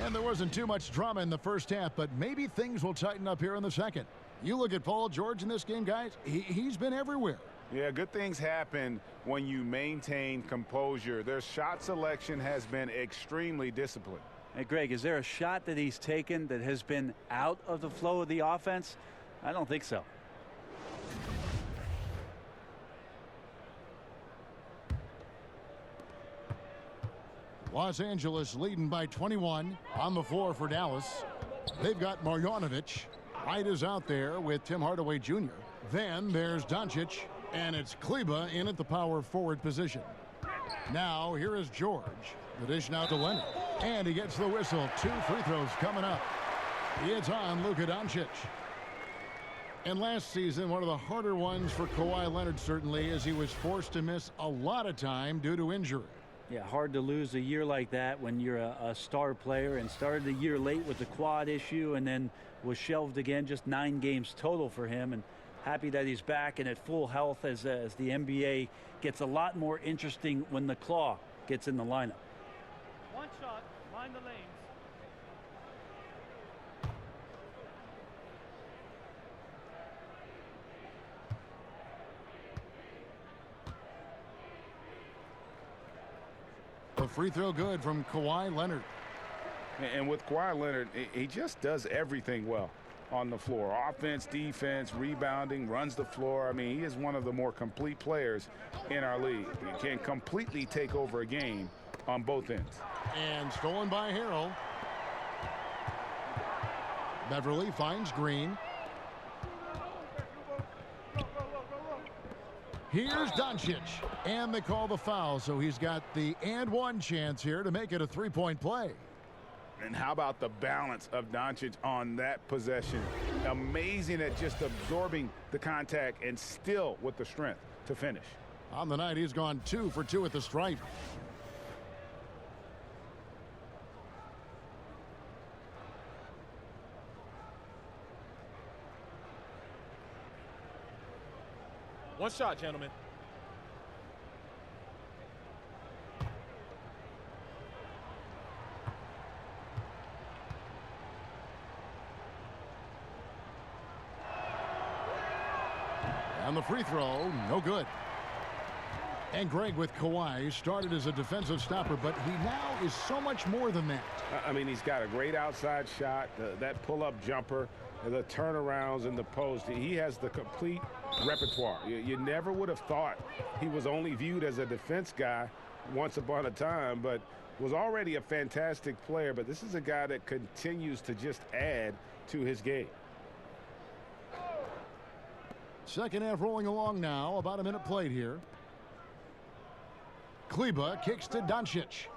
And there wasn't too much drama in the first half, but maybe things will tighten up here in the second. You look at Paul George in this game, guys. He's been everywhere. Yeah, good things happen when you maintain composure. Their shot selection has been extremely disciplined. Hey, Greg, is there a shot that he's taken that has been out of the flow of the offense? I don't think so. Los Angeles leading by 21 on the floor for Dallas. They've got Marjanovic. White is out there with Tim Hardaway Jr. Then there's Doncic, and it's Kleba in at the power forward position. Now here is George. The dish now to Leonard. And he gets the whistle. 2 free throws coming up. It's on Luka Doncic. And last season, one of the harder ones for Kawhi Leonard, certainly, as he was forced to miss a lot of time due to injury. Yeah, hard to lose a year like that when you're a star player, and started the year late with the quad issue and then was shelved again. Just 9 games total for him, and happy that he's back and at full health as the NBA gets a lot more interesting when the claw gets in the lineup. One shot, mind the lanes. The free throw good from Kawhi Leonard. And with Kawhi Leonard, he just does everything well on the floor. Offense, defense, rebounding, runs the floor. I mean, he is one of the more complete players in our league. He can completely take over a game on both ends. And stolen by Harrell. Beverly finds Green. Here's Doncic, and they call the foul, so he's got the and one chance here to make it a 3-point play. And how about the balance of Doncic on that possession? Amazing at just absorbing the contact and still with the strength to finish. On the night, he's gone 2 for 2 at the stripe. One shot, gentlemen. And the free throw, no good. And Greg, with Kawhi, started as a defensive stopper, but he now is so much more than that. I mean, he's got a great outside shot, that pull-up jumper, the turnarounds in the post. He has the complete repertoire. You never would have thought he was only viewed as a defense guy once upon a time, but was already a fantastic player. But this is a guy that continues to just add to his game. Second half rolling along now. About a minute played here. Kleba kicks to Doncic.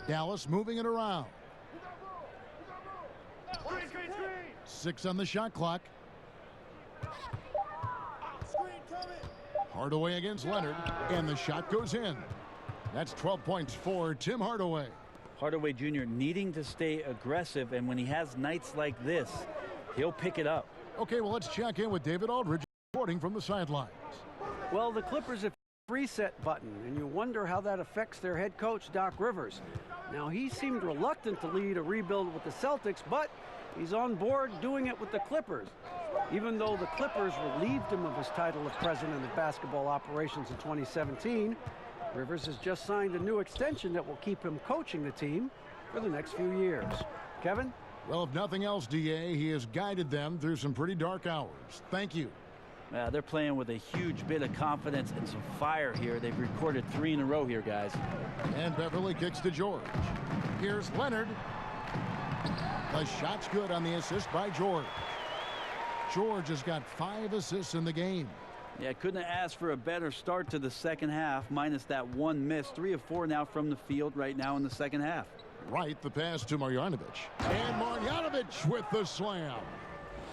Dallas moving it around. 6 on the shot clock. Hardaway against Leonard, and the shot goes in. That's 12 points for Tim Hardaway. Hardaway Jr. needing to stay aggressive, and when he has nights like this, he'll pick it up. Okay, well, let's check in with David Aldridge reporting from the sidelines. Well, the Clippers have a reset button, and you wonder how that affects their head coach, Doc Rivers. Now, he seemed reluctant to lead a rebuild with the Celtics, but he's on board doing it with the Clippers. Even though the Clippers relieved him of his title of president of basketball operations in 2017, Rivers has just signed a new extension that will keep him coaching the team for the next few years. Kevin? Well, if nothing else, DA, he has guided them through some pretty dark hours. Thank you. They're playing with a huge bit of confidence and some fire here. They've recorded 3 in a row here, guys. And Beverly kicks to George. Here's Leonard. The shot's good on the assist by George. George has got 5 assists in the game. Yeah, couldn't have asked for a better start to the second half, minus that 1 miss. 3 of 4 now from the field right now in the second half. Right, the pass to Marjanovic. And Marjanovic with the slam.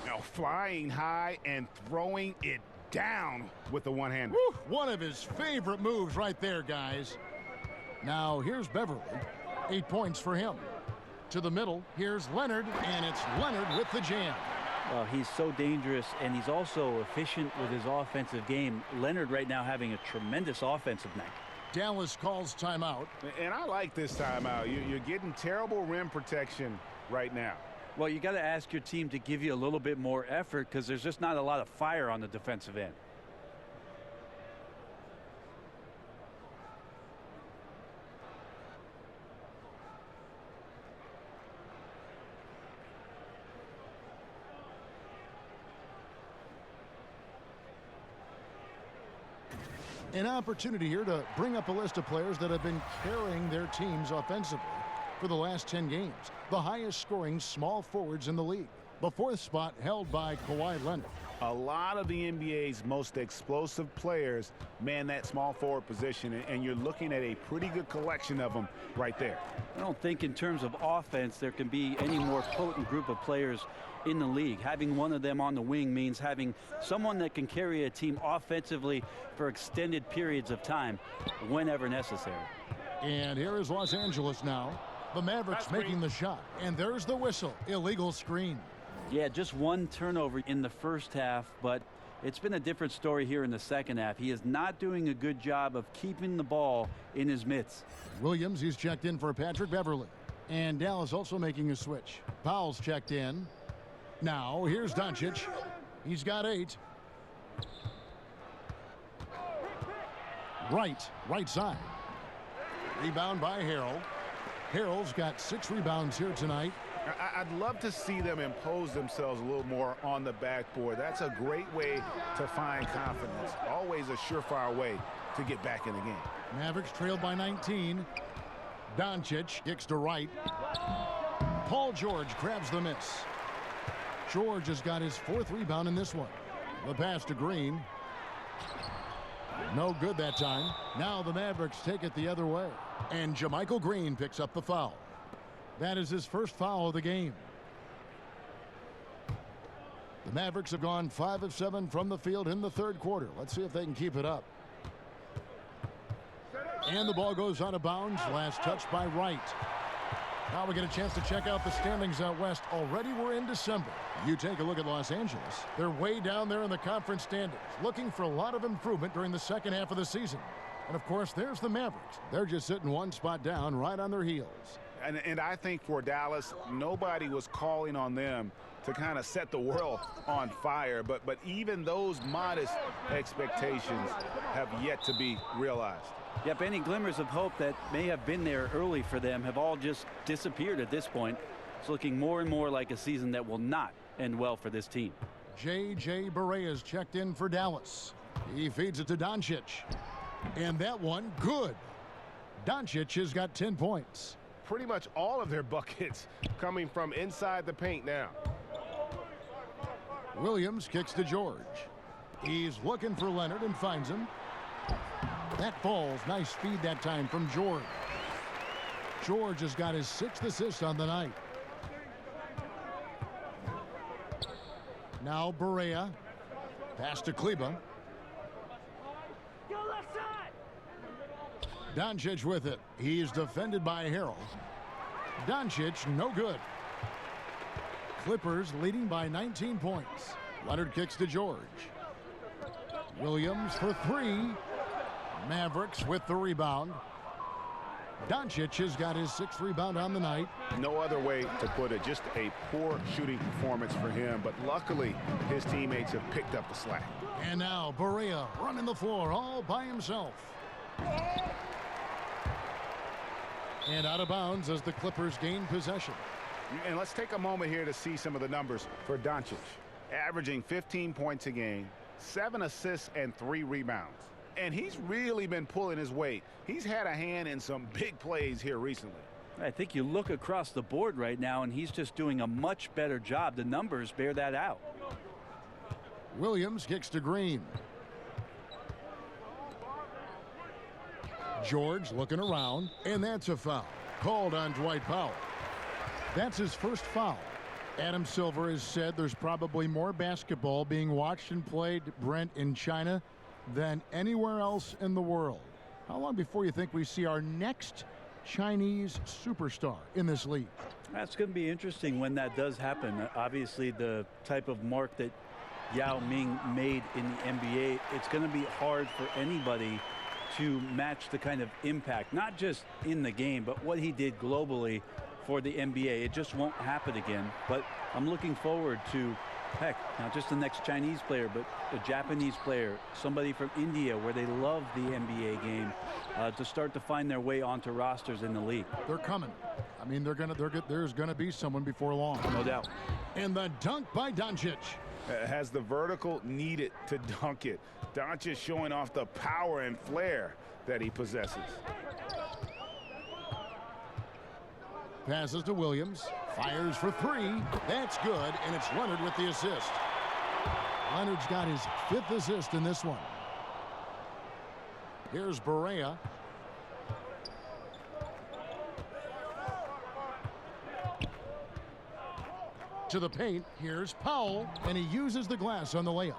Now flying high and throwing it down with the one-hander. One of his favorite moves right there, guys. Now here's Beverly. 8 points for him. To the middle, here's Leonard, and it's Leonard with the jam. Well, he's so dangerous, and he's also efficient with his offensive game. Leonard right now having a tremendous offensive night. Dallas calls timeout. And I like this timeout. You're getting terrible rim protection right now. Well, you got to ask your team to give you a little bit more effort because there's just not a lot of fire on the defensive end. An opportunity here to bring up a list of players that have been carrying their teams offensively for the last 10 games. The highest scoring small forwards in the league. The 4th spot held by Kawhi Leonard. A lot of the NBA's most explosive players man that small forward position, and you're looking at a pretty good collection of them right there. I don't think in terms of offense there can be any more potent group of players in the league. Having one of them on the wing means having someone that can carry a team offensively for extended periods of time whenever necessary. And here is Los Angeles now. The Mavericks making the shot, and there's the whistle. Illegal screen. Yeah, just 1 turnover in the first half, but it's been a different story here in the second half. He is not doing a good job of keeping the ball in his mitts. Williams, he's checked in for Patrick Beverly. And Dallas also making a switch. Powell's checked in. Now, here's Doncic. He's got 8. Right side. Rebound by Harrell. Harrell's got 6 rebounds here tonight. I'd love to see them impose themselves a little more on the backboard. That's a great way to find confidence. Always a surefire way to get back in the game. Mavericks trailed by 19. Doncic kicks to right. Paul George grabs the miss. George has got his 4th rebound in this one. The pass to Green. No good that time. Now the Mavericks take it the other way. And JaMychal Green picks up the foul. That is his first foul of the game. The Mavericks have gone 5 of 7 from the field in the 3rd quarter. Let's see if they can keep it up. And the ball goes out of bounds. Last touch by Wright. Now we get a chance to check out the standings out west. Already we're in December. You take a look at Los Angeles. They're way down there in the conference standings, looking for a lot of improvement during the second half of the season. And of course, there's the Mavericks. They're just sitting 1 spot down right on their heels. And I think for Dallas, nobody was calling on them to kind of set the world on fire. But even those modest expectations have yet to be realized. Yep, any glimmers of hope that may have been there early for them have all just disappeared at this point. It's looking more and more like a season that will not end well for this team. J.J. Barea is checked in for Dallas. He feeds it to Doncic. And that one, good. Doncic has got 10 points. Pretty much all of their buckets coming from inside the paint now. Williams kicks to George. He's looking for Leonard and finds him. That falls. Nice speed that time from George. George has got his 6th assist on the night. Now Barea. Pass to Kleba. Doncic with it. He's defended by Harrell. Doncic, no good. Clippers leading by 19 points. Leonard kicks to George. Williams for 3. Mavericks with the rebound. Doncic has got his 6th rebound on the night. No other way to put it. Just a poor shooting performance for him. But luckily, his teammates have picked up the slack. And now Barea running the floor all by himself. And out of bounds as the Clippers gain possession. And let's take a moment here to see some of the numbers for Doncic. Averaging 15 points a game, 7 assists, and 3 rebounds. And he's really been pulling his weight. He's had a hand in some big plays here recently. I think you look across the board right now, and he's just doing a much better job. The numbers bear that out. Williams kicks to Green. George looking around, and that's a foul. Called on Dwight Powell. That's his first foul. Adam Silver has said there's probably more basketball being watched and played, Brent, in China than anywhere else in the world. How long before you think we see our next Chinese superstar in this league? That's going to be interesting when that does happen. Obviously, the type of mark that Yao Ming made in the NBA, it's going to be hard for anybody to match the kind of impact, not just in the game, but what he did globally for the NBA. It just won't happen again. But I'm looking forward to, heck, not just the next Chinese player, but a Japanese player, somebody from India where they love the NBA game, to start to find their way onto rosters in the league. They're coming. I mean, there's gonna be someone before long. No doubt. And the dunk by Doncic. Has the vertical needed to dunk it. Doncic showing off the power and flair that he possesses. Passes to Williams. Fires for 3. That's good, and it's Leonard with the assist. Leonard's got his 5th assist in this one. Here's Barea. To the paint. Here's Powell, and he uses the glass on the layup.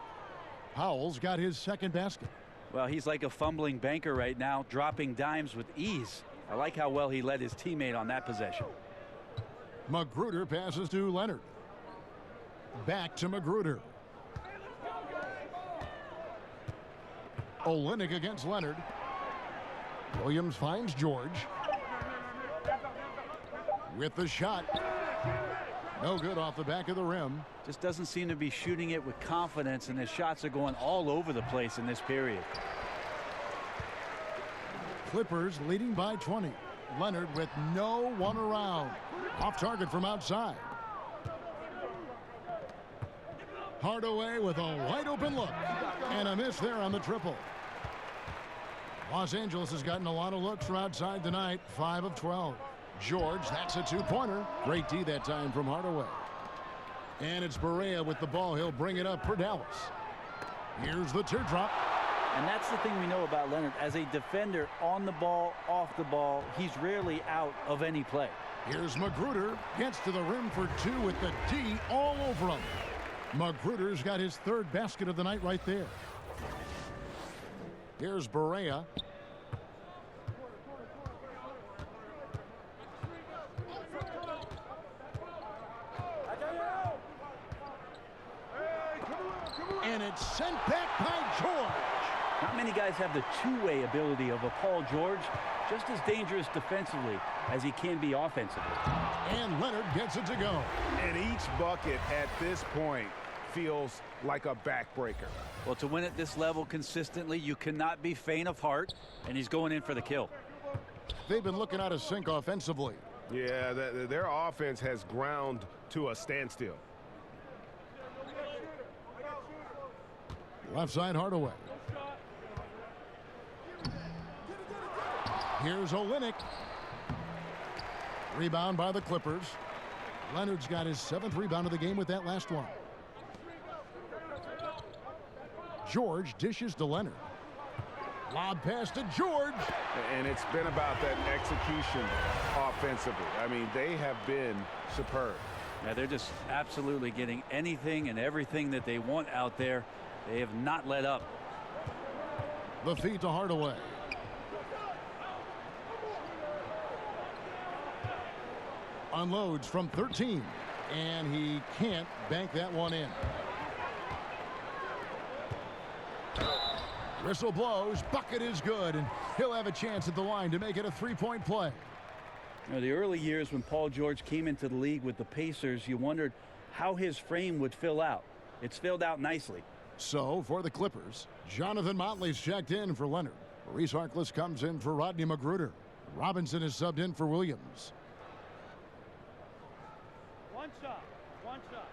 Powell's got his 2nd basket. Well, he's like a fumbling banker right now, dropping dimes with ease. I like how well he led his teammate on that possession. Magruder passes to Leonard. Back to Magruder. Olynyk against Leonard. Williams finds George. With the shot. No good off the back of the rim. Just doesn't seem to be shooting it with confidence, and his shots are going all over the place in this period. Clippers leading by 20. Leonard with no one around. Off target from outside. Hardaway with a wide open look. And a miss there on the triple. Los Angeles has gotten a lot of looks from outside tonight. 5 of 12. George, that's a 2-pointer. Great D that time from Hardaway. And it's Barea with the ball. He'll bring it up for Dallas. Here's the teardrop. And that's the thing we know about Leonard. As a defender, on the ball, off the ball, he's rarely out of any play. Here's Magruder. Gets to the rim for 2 with the D all over him. Magruder's got his 3rd basket of the night right there. Here's Barea. And it's sent back by George. Not many guys have the two-way ability of a Paul George, just as dangerous defensively as he can be offensively. And Leonard gets it to go. And each bucket at this point feels like a backbreaker. Well, to win at this level consistently, you cannot be faint of heart, and he's going in for the kill. They've been looking out of sync offensively. Yeah, their offense has ground to a standstill. Left side Hardaway. Here's Olynyk. Rebound by the Clippers. Leonard's got his 7th rebound of the game with that last one. George dishes to Leonard. Lob pass to George. And it's been about that execution offensively. I mean, they have been superb. Yeah, they're just absolutely getting anything and everything that they want out there. They have not let up. The feed to Hardaway. Unloads from 13, and he can't bank that one in. Whistle blows, bucket is good, and he'll have a chance at the line to make it a 3-point play. You know, the early years when Paul George came into the league with the Pacers, you wondered how his frame would fill out. It's filled out nicely. So, for the Clippers, Jonathan Motley's checked in for Leonard. Maurice Harkless comes in for Rodney Magruder. Robinson is subbed in for Williams. One shot. One shot.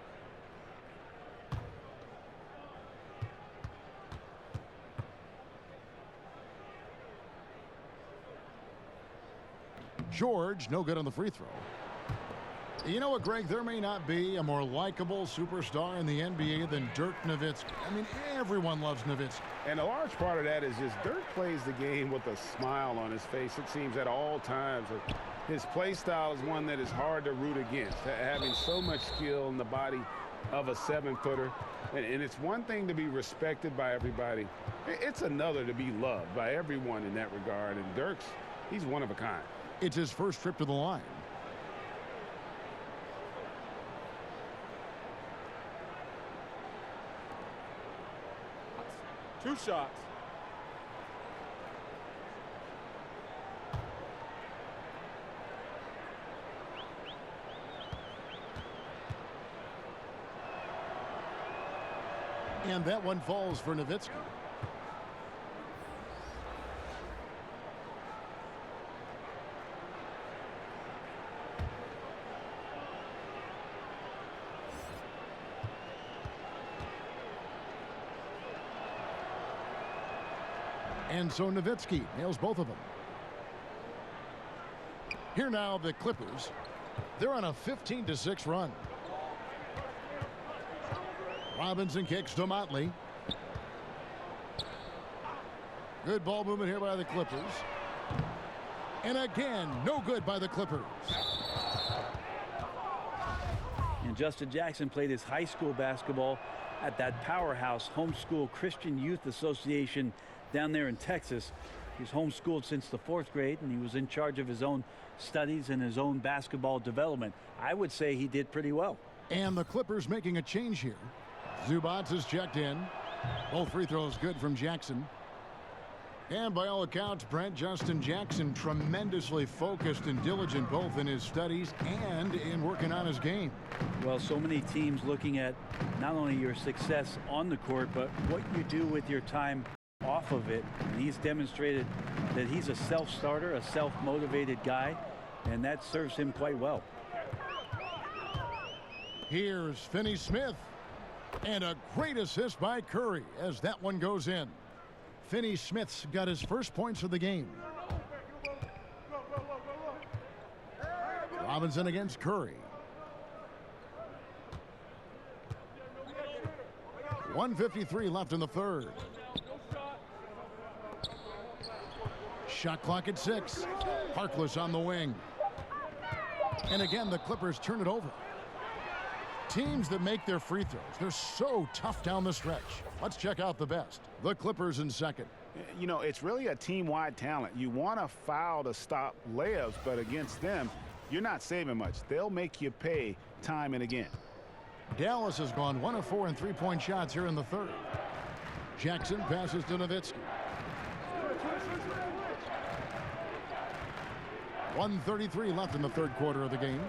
George, no good on the free throw. You know what, Greg? There may not be a more likable superstar in the NBA than Dirk Nowitzki. I mean, everyone loves Nowitzki. And a large part of that is just Dirk plays the game with a smile on his face, it seems, at all times. His play style is one that is hard to root against, having so much skill in the body of a 7-footer. And it's one thing to be respected by everybody. It's another to be loved by everyone in that regard. And Dirk's, he's one of a kind. It's his first trip to the line. Two shots. And that one falls for Nowitzki. And so Nowitzki nails both of them. Here now the Clippers. They're on a 15-6 run. Robinson kicks to Motley. Good ball movement here by the Clippers. And again, no good by the Clippers. And Justin Jackson played his high school basketball at that powerhouse Homeschool Christian Youth Association down there in Texas. He's homeschooled since the 4th grade, and he was in charge of his own studies and his own basketball development. I would say he did pretty well. And the Clippers making a change here. Zubats is checked in. Both free throws good from Jackson. And by all accounts, Brent, Justin Jackson tremendously focused and diligent both in his studies and in working on his game. Well, so many teams looking at not only your success on the court, but what you do with your time off of it. And he's demonstrated that he's a self-starter, a self-motivated guy, and that serves him quite well. Here's Finney-Smith. And a great assist by Curry as that one goes in. Finney-Smith's got his first points of the game. Robinson against Curry. 1:53 left in the third. Shot clock at 6. Harkless on the wing. And again, the Clippers turn it over. Teams that make their free throws, they're so tough down the stretch. Let's check out the best. The Clippers in second. You know, it's really a team-wide talent. You want to foul to stop layups, but against them, you're not saving much. They'll make you pay time and again. Dallas has gone 1 of 4 in three-point shots here in the third. Jackson passes to Nowitzki. 1:33 left in the third quarter of the game.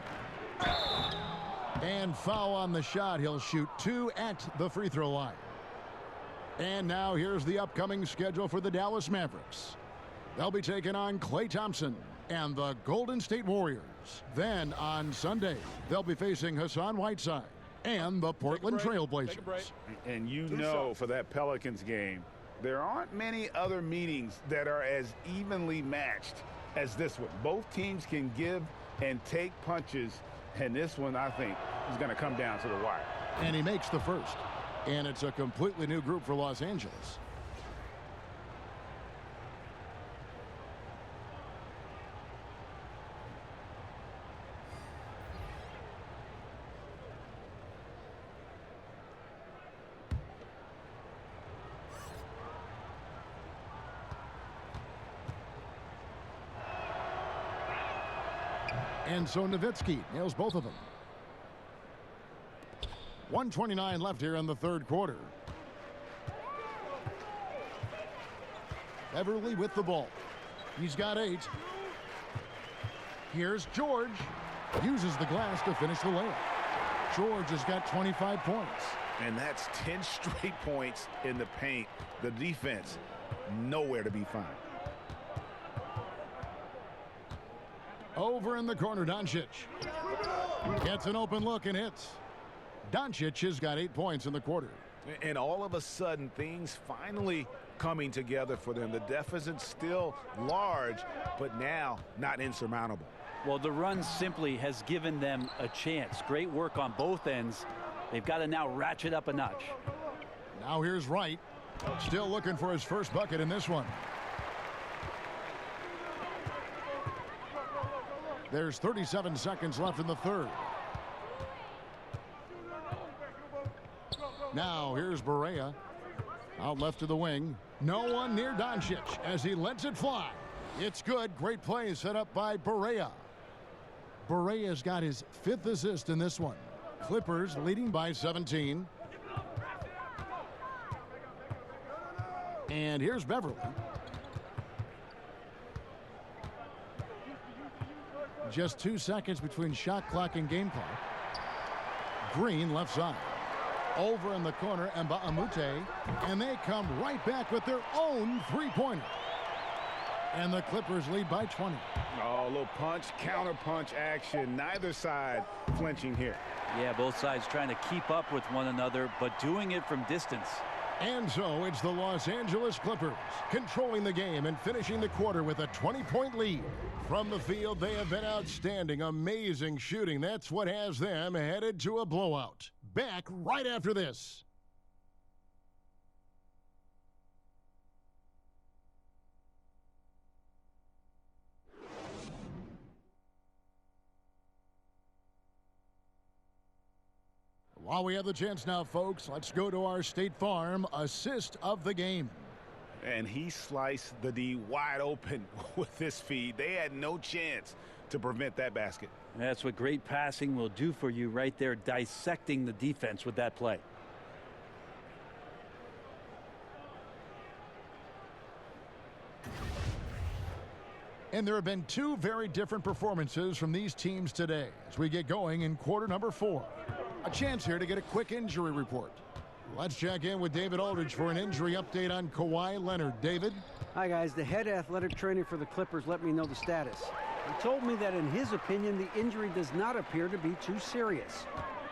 And foul on the shot. He'll shoot 2 at the free throw line. And now here's the upcoming schedule for the Dallas Mavericks. They'll be taking on Klay Thompson and the Golden State Warriors. Then on Sunday, they'll be facing Hassan Whiteside and the Portland Trailblazers. And you know, for that Pelicans game, there aren't many other meetings that are as evenly matched as this one. Both teams can give and take punches, and this one, I think, is going to come down to the wire. And he makes the first. And it's a completely new group for Los Angeles. And so Nowitzki nails both of them. 1:29 left here in the third quarter. Beverly with the ball. He's got 8. Here's George. Uses the glass to finish the layup. George has got 25 points. And that's 10 straight points in the paint. The defense, nowhere to be found. Over in the corner, Doncic. Gets an open look and hits. Doncic has got 8 points in the quarter. And all of a sudden, things finally coming together for them. The deficit's still large, but now not insurmountable. Well, the run simply has given them a chance. Great work on both ends. They've got to now ratchet up a notch. Now here's Wright. Still looking for his first bucket in this one. There's 37 seconds left in the third. Now here's Barea. Out left to the wing. No one near Doncic as he lets it fly. It's good. Great play set up by Barea. Barea's got his 5th assist in this one. Clippers leading by 17. And here's Beverly. Just 2 seconds between shot clock and game clock. Green left side. Over in the corner, Mbamute, and they come right back with their own three-pointer. And the Clippers lead by 20. Oh, a little punch, counter punch action. Neither side flinching here. Yeah, both sides trying to keep up with one another, but doing it from distance. And so it's the Los Angeles Clippers controlling the game and finishing the quarter with a 20-point lead. From the field, they have been outstanding. Amazing shooting. That's what has them headed to a blowout. Back right after this. While we have the chance now, folks, let's go to our State Farm assist of the game. And he sliced the D wide open with this feed. They had no chance to prevent that basket. That's what great passing will do for you right there, dissecting the defense with that play. And there have been 2 very different performances from these teams today as we get going in quarter number 4. A chance here to get a quick injury report. Let's check in with David Aldridge for an injury update on Kawhi Leonard. David? Hi, guys. The head athletic trainer for the Clippers let me know the status. He told me that in his opinion, the injury does not appear to be too serious.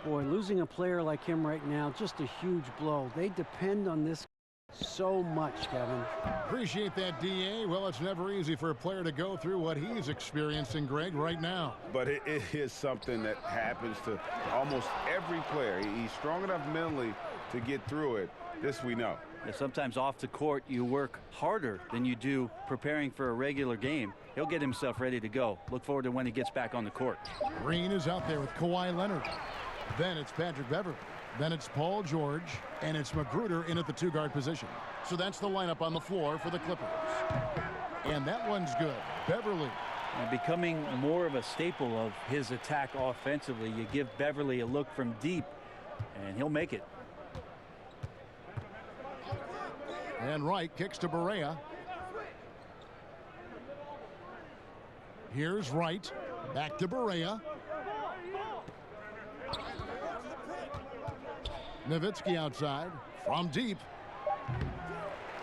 Boy, losing a player like him right now, just a huge blow. They depend on this so much, Kevin. Appreciate that, DA. Well, it's never easy for a player to go through what he's experiencing, Greg, right now. But it is something that happens to almost every player. He's strong enough mentally to get through it. This we know. Yeah, sometimes off the court, you work harder than you do preparing for a regular game. He'll get himself ready to go. Look forward to when he gets back on the court. Green is out there with Kawhi Leonard. Then it's Patrick Beverly. Then it's Paul George, and it's Magruder in at the 2-guard position. So that's the lineup on the floor for the Clippers. And that one's good. Beverly. And becoming more of a staple of his attack offensively. You give Beverly a look from deep, and he'll make it. And Wright kicks to Barea. Here's Wright. Back to Barea. Nowitzki outside. From deep.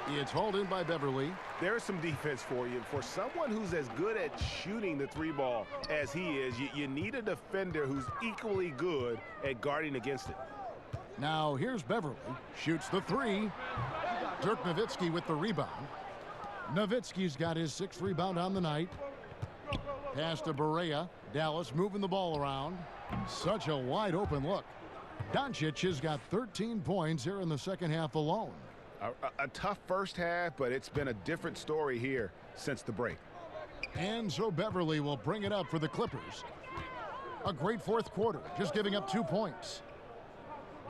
It's hauled in by Beverly. There's some defense for you. For someone who's as good at shooting the three ball as he is, you need a defender who's equally good at guarding against it. Now here's Beverly. Shoots the three. Dirk Nowitzki with the rebound. Nowitzki's got his 6th rebound on the night. Pass to Barea. Dallas moving the ball around. Such a wide open look. Doncic has got 13 points here in the second half alone. A tough first half, but it's been a different story here since the break. And so Beverly will bring it up for the Clippers. A great fourth quarter, just giving up 2 points.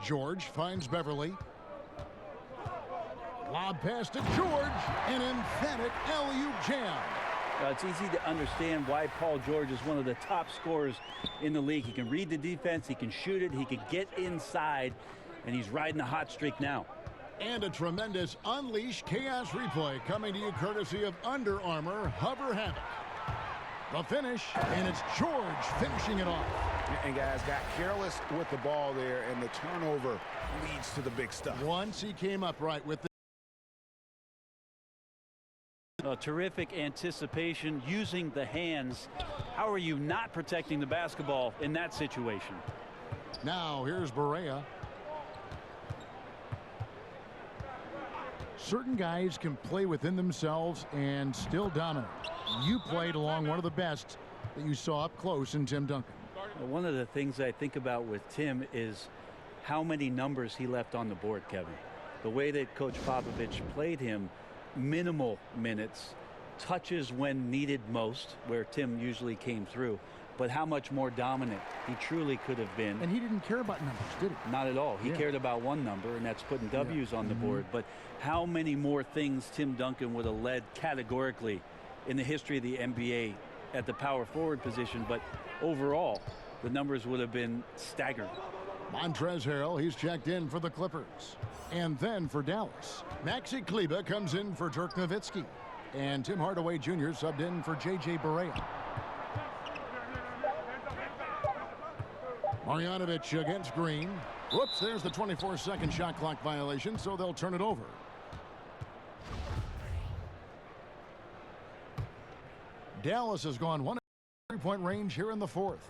George finds Beverly. Lob pass to George. An emphatic alley-oop jam. It's easy to understand why Paul George is one of the top scorers in the league. He can read the defense, he can shoot it, he can get inside, and he's riding a hot streak now. And a tremendous Unleash Chaos replay coming to you courtesy of Under Armour Hover Havoc. The finish, and it's George finishing it off. And guys got careless with the ball there, and the turnover leads to the big stuff. Once he came upright with the terrific anticipation using the hands. How are you not protecting the basketball in that situation? Now here's Barea. Certain guys can play within themselves and still dominate. You played along one of the best that you saw up close in Tim Duncan. One of the things I think about with Tim is how many numbers he left on the board, Kevin. The way that Coach Popovich played him, minimal minutes, touches when needed most, where Tim usually came through, but how much more dominant he truly could have been. And he didn't care about numbers, did he? Not at all. He cared about one number, and that's putting W's on the board. But how many more things Tim Duncan would have led categorically in the history of the NBA at the power forward position, but overall, the numbers would have been staggering. Montrezl Harrell, he's checked in for the Clippers. And then for Dallas, Maxi Kleber comes in for Dirk Nowitzki. And Tim Hardaway Jr. subbed in for J.J. Barea. Marjanovic against Green. Whoops, there's the 24-second shot clock violation, so they'll turn it over. Dallas has gone 1 3-point range here in the fourth.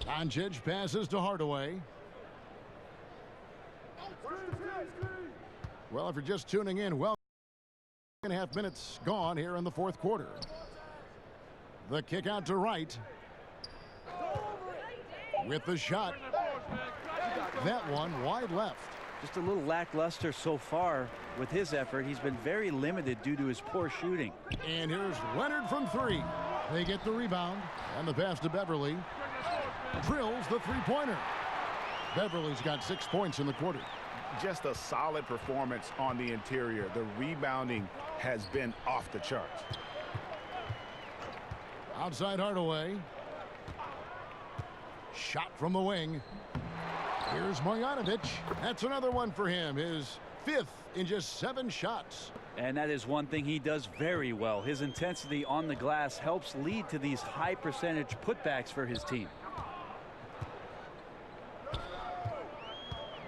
Doncic passes to Hardaway. Well, if you're just tuning in, well, 2.5 minutes gone here in the fourth quarter. The kick out to Wright. With the shot. That one wide left. Just a little lackluster so far with his effort. He's been very limited due to his poor shooting. And here's Leonard from three. They get the rebound. And the pass to Beverly. Drills the three-pointer. Beverly's got 6 points in the quarter. Just a solid performance on the interior. The rebounding has been off the charts. Outside Hardaway. Shot from the wing. Here's Marjanovic. That's another one for him. His 5th in just 7 shots. And that is one thing he does very well. His intensity on the glass helps lead to these high percentage putbacks for his team.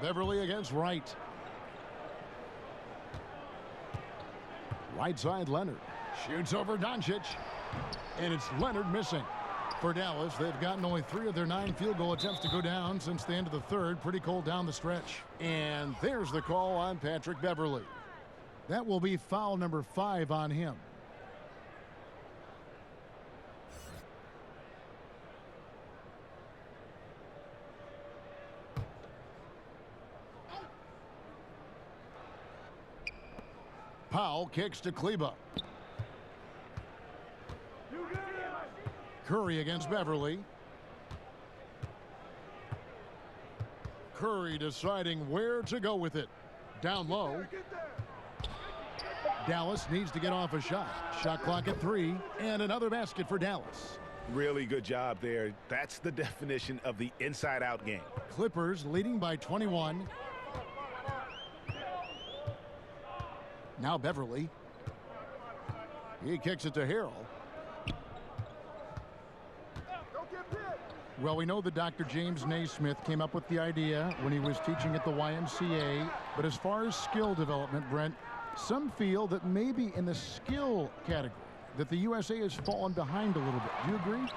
Beverly against Wright. Right side Leonard. Shoots over Doncic. And it's Leonard missing. For Dallas, they've gotten only 3 of their 9 field goal attempts to go down since the end of the third. Pretty cold down the stretch. And there's the call on Patrick Beverly. That will be foul number 5 on him. Powell kicks to Kleber. Curry against Beverly. Curry deciding where to go with it. Down low. Dallas needs to get off a shot. Shot clock at 3. And another basket for Dallas. Really good job there. That's the definition of the inside-out game. Clippers leading by 21. Now Beverly. He kicks it to Harrell. Well, we know that Dr. James Naismith came up with the idea when he was teaching at the YMCA. But as far as skill development, Brent, some feel that maybe in the skill category that the USA has fallen behind a little bit. Do you agree?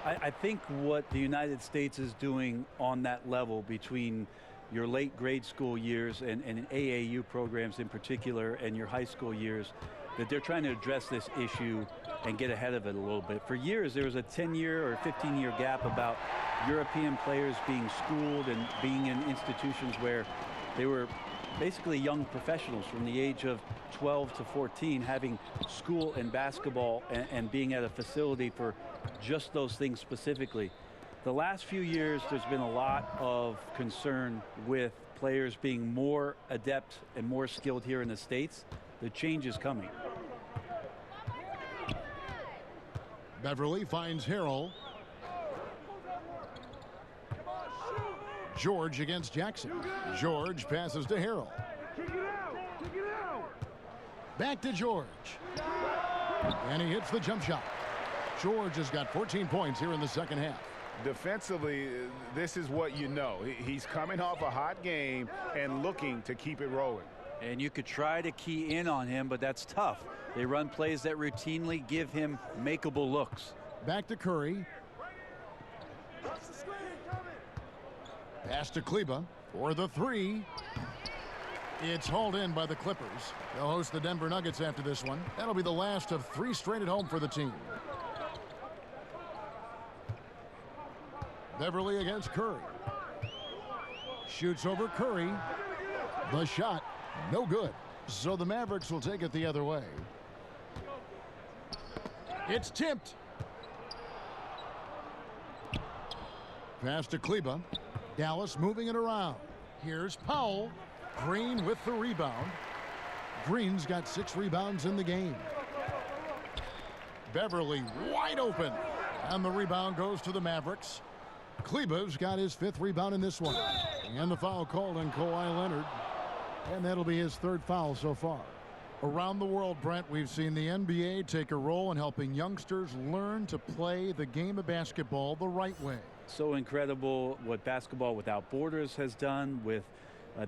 I think what the United States is doing on that level between your late grade school years and AAU programs in particular and your high school years, that they're trying to address this issue and get ahead of it a little bit. For years, there was a 10-year or 15-year gap about European players being schooled and being in institutions where they were basically young professionals from the age of 12 to 14 having school and basketball and being at a facility for just those things specifically. The last few years, there's been a lot of concern with players being more adept and more skilled here in the States. The change is coming. Beverly finds Harrell. George against Jackson. George passes to Harrell. Back to George. And he hits the jump shot. George has got 14 points here in the second half. Defensively, this is what you know. He's coming off a hot game and looking to keep it rolling. And you could try to key in on him, but that's tough. They run plays that routinely give him makeable looks. Back to Curry. Pass to Kleba for the three. It's hauled in by the Clippers. They'll host the Denver Nuggets after this one. That'll be the last of 3 straight at home for the team. Beverly against Curry. Shoots over Curry. The shot, no good. So the Mavericks will take it the other way. It's tipped. Pass to Kleba. Dallas moving it around. Here's Powell. Green with the rebound. Green's got 6 rebounds in the game. Beverly wide open. And the rebound goes to the Mavericks. Kleba's got his 5th rebound in this one. And the foul called on Kawhi Leonard. And that'll be his 3rd foul so far. Around the world, Brent, we've seen the NBA take a role in helping youngsters learn to play the game of basketball the right way. So incredible what Basketball Without Borders has done with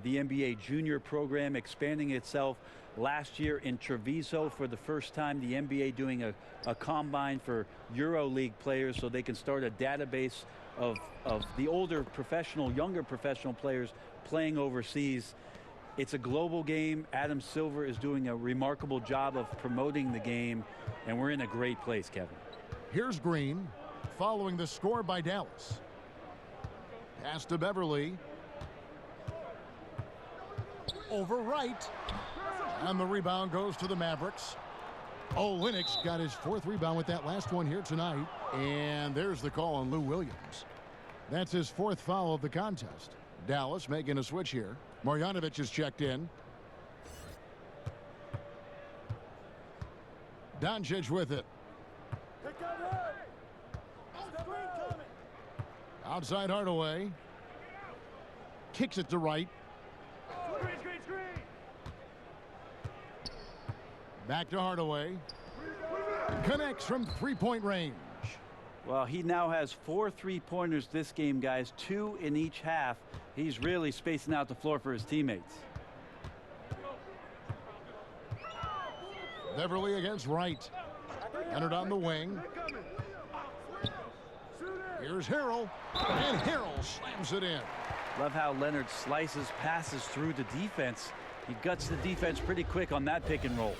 the NBA junior program expanding itself. Last year in Treviso, for the first time, the NBA doing a combine for EuroLeague players so they can start a database of the older professional, younger professional players playing overseas. It's a global game. Adam Silver is doing a remarkable job of promoting the game, and we're in a great place, Kevin. Here's Green, following the score by Dallas. Pass to Beverly. Over right. And the rebound goes to the Mavericks. Olynyk got his 4th rebound with that last one here tonight. And there's the call on Lou Williams. That's his 4th foul of the contest. Dallas making a switch here. Marjanovic is checked in. Doncic with it. Outside Hardaway. Kicks it to right. Back to Hardaway. Connects from 3-point range. Well, he now has 4 3-pointers this game, guys. 2 in each half. He's really spacing out the floor for his teammates. Beverly against Wright. Entered on the wing. Here's Harrell. And Harrell slams it in. Love how Leonard slices passes through the defense. He guts the defense pretty quick on that pick and roll.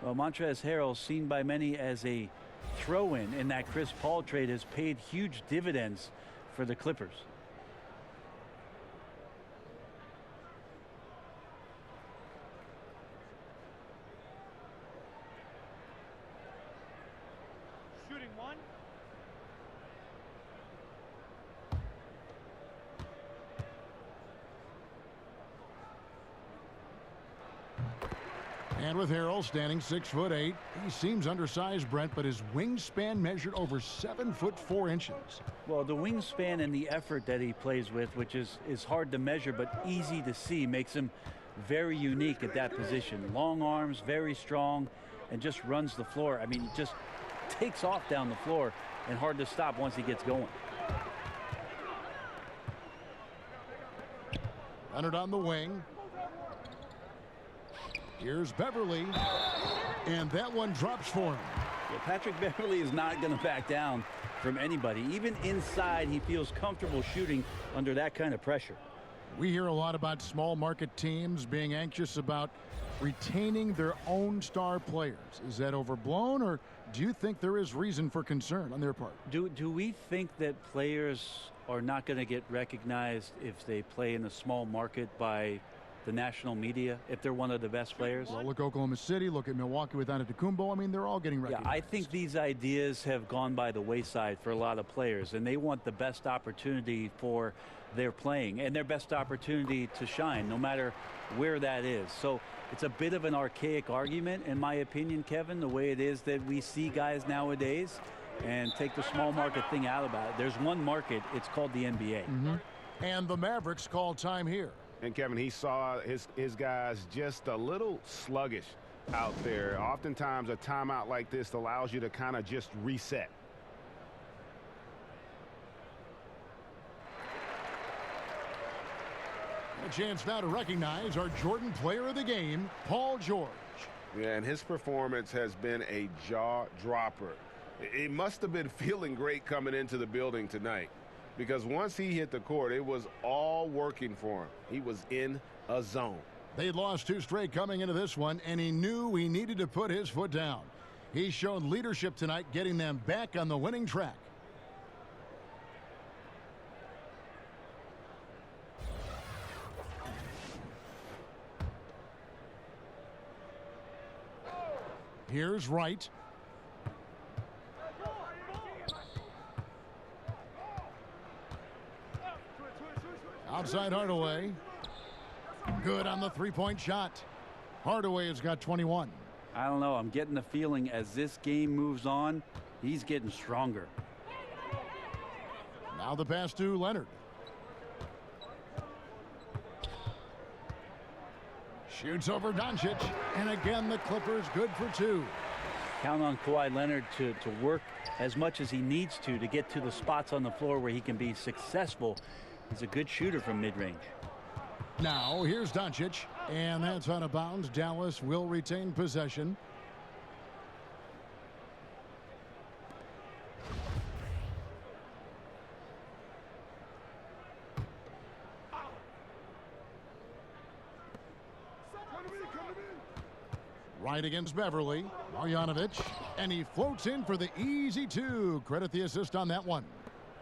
Well, Montrezl Harrell, seen by many as a throw-in in that Chris Paul trade, has paid huge dividends for the Clippers. Shooting 1. And with Harrell standing 6'8", he seems undersized, Brent, but his wingspan measured over 7'4". Well, the wingspan and the effort that he plays with, which is hard to measure but easy to see, makes him very unique at that position. Long arms, very strong, and just runs the floor. I mean, he just takes off down the floor and hard to stop once he gets going. Leonard on the wing. Here's Beverly. And that one drops for him. Yeah, Patrick Beverly is not going to back down from anybody. Even inside, he feels comfortable shooting under that kind of pressure. We hear a lot about small market teams being anxious about retaining their own star players. Is that overblown, or do you think there is reason for concern on their part? Do we think that players are not going to get recognized if they play in a small market by the national media, if they're one of the best players? Well, look Oklahoma City, look at Milwaukee with Antetokounmpo. I mean, they're all getting recognized. Yeah, I think these ideas have gone by the wayside for a lot of players, and they want the best opportunity for their playing and their best opportunity to shine, no matter where that is. So it's a bit of an archaic argument, in my opinion, Kevin, the way it is that we see guys nowadays, and take the small market thing out about it. There's one market, it's called the NBA. And the Mavericks call time here. And Kevin, he saw his guys just a little sluggish out there. Oftentimes a timeout like this allows you to kind of just reset. A chance now to recognize our Jordan Player of the Game, Paul George. Yeah, and his performance has been a jaw-dropper. He must have been feeling great coming into the building tonight, because once he hit the court, it was all working for him. He was in a zone. They'd lost 2 straight coming into this one, and he knew he needed to put his foot down. He showed leadership tonight, getting them back on the winning track. Here's Wright. Outside Hardaway. Good on the three-point shot. Hardaway has got 21. I don't know. I'm getting the feeling as this game moves on, he's getting stronger. Now the pass to Leonard. Shoots over Doncic. And again, the Clippers good for 2. Count on Kawhi Leonard to work as much as he needs to get to the spots on the floor where he can be successful. He's a good shooter from mid-range. Now here's Doncic, and that's out of bounds. Dallas will retain possession. Right against Beverly. Marjanovic, and he floats in for the easy 2. Credit the assist on that one.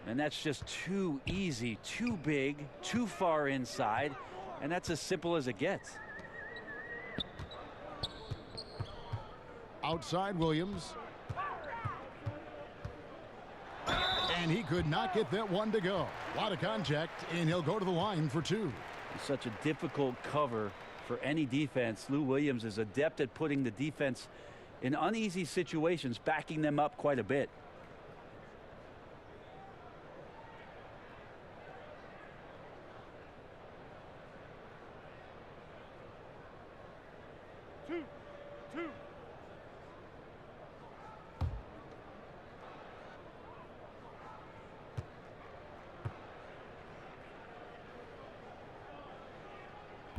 And that's just too easy, too big, too far inside, and that's as simple as it gets. Outside Williams. And he could not get that one to go. A lot of contact, and he'll go to the line for 2. It's such a difficult cover for any defense. Lou Williams is adept at putting the defense in uneasy situations, backing them up quite a bit.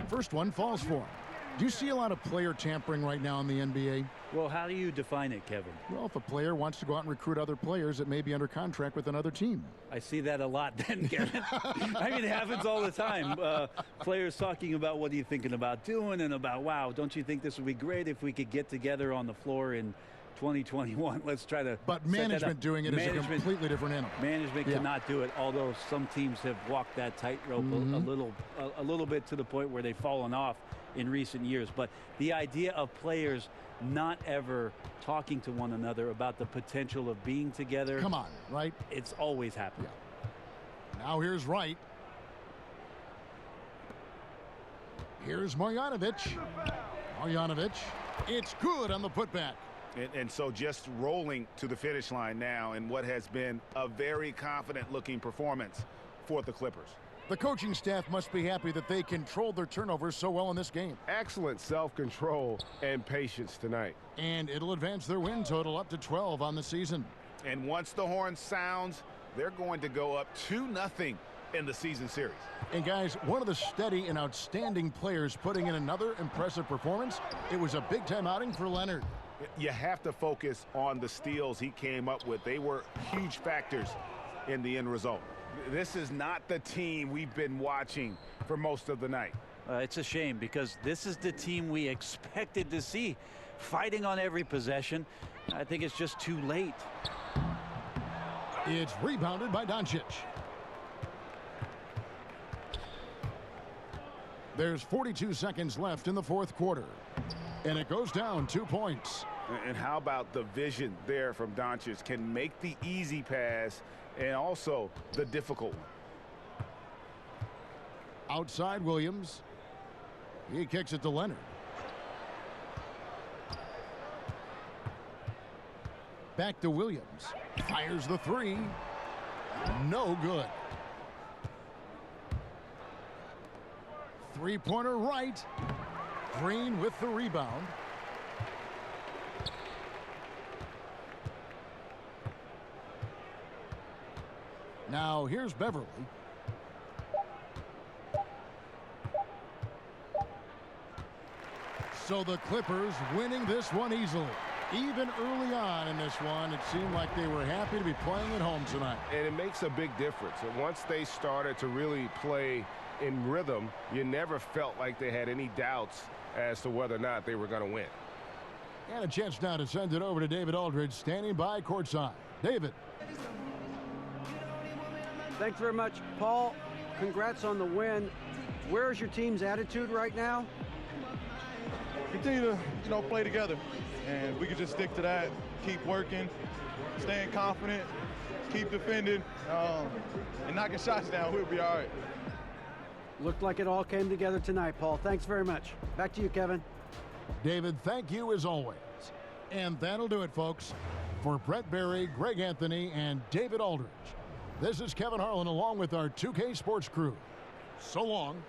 First one falls for him. Do you see a lot of player tampering right now in the NBA? Well, how do you define it, Kevin? Well, if a player wants to go out and recruit other players that may be under contract with another team. I see that a lot then, Kevin. I mean, it happens all the time. Players talking about what are you thinking about doing, and about, wow, don't you think this would be great if we could get together on the floor in 2021? Let's try to. But management doing it is a completely different animal. Management cannot do it, although some teams have walked that tightrope a little bit to the point where they've fallen off in recent years. But the idea of players not ever talking to one another about the potential of being together. Come on, right? It's always happened. Yeah. Now here's Wright. Here's Marjanovic. Marjanovic. It's good on the putback. And so just rolling to the finish line now in what has been a very confident looking performance for the Clippers. The coaching staff must be happy that they controlled their turnovers so well in this game. Excellent self-control and patience tonight. And it'll advance their win total up to 12 on the season. And once the horn sounds, they're going to go up 2-0 in the season series. And guys, one of the steady and outstanding players putting in another impressive performance. It was a big-time outing for Leonard. You have to focus on the steals he came up with. They were huge factors in the end result. This is not the team we've been watching for most of the night. It's a shame because this is the team we expected to see, fighting on every possession. I think it's just too late. It's rebounded by Doncic. There's 42 seconds left in the fourth quarter, and it goes down 2 points. And how about the vision there from Doncic? Can make the easy pass and also the difficult one. Outside Williams. He kicks it to Leonard. Back to Williams. Fires the three. No good. Three-pointer right. Green with the rebound. Now here's Beverly. So the Clippers winning this one easily. Even early on in this one, it seemed like they were happy to be playing at home tonight. And it makes a big difference. And once they started to really play in rhythm, you never felt like they had any doubts as to whether or not they were going to win. And a chance now to send it over to David Aldridge, standing by courtside. David. Thanks very much, Paul. Congrats on the win. Where's your team's attitude right now? Continue to, play together. And we can just stick to that, keep working, staying confident, keep defending, and knocking shots down. We'll be all right. Looked like it all came together tonight, Paul. Thanks very much. Back to you, Kevin. David, thank you as always. And that'll do it, folks. For Brett Berry, Greg Anthony, and David Aldridge, this is Kevin Harlan along with our 2K Sports crew. So long.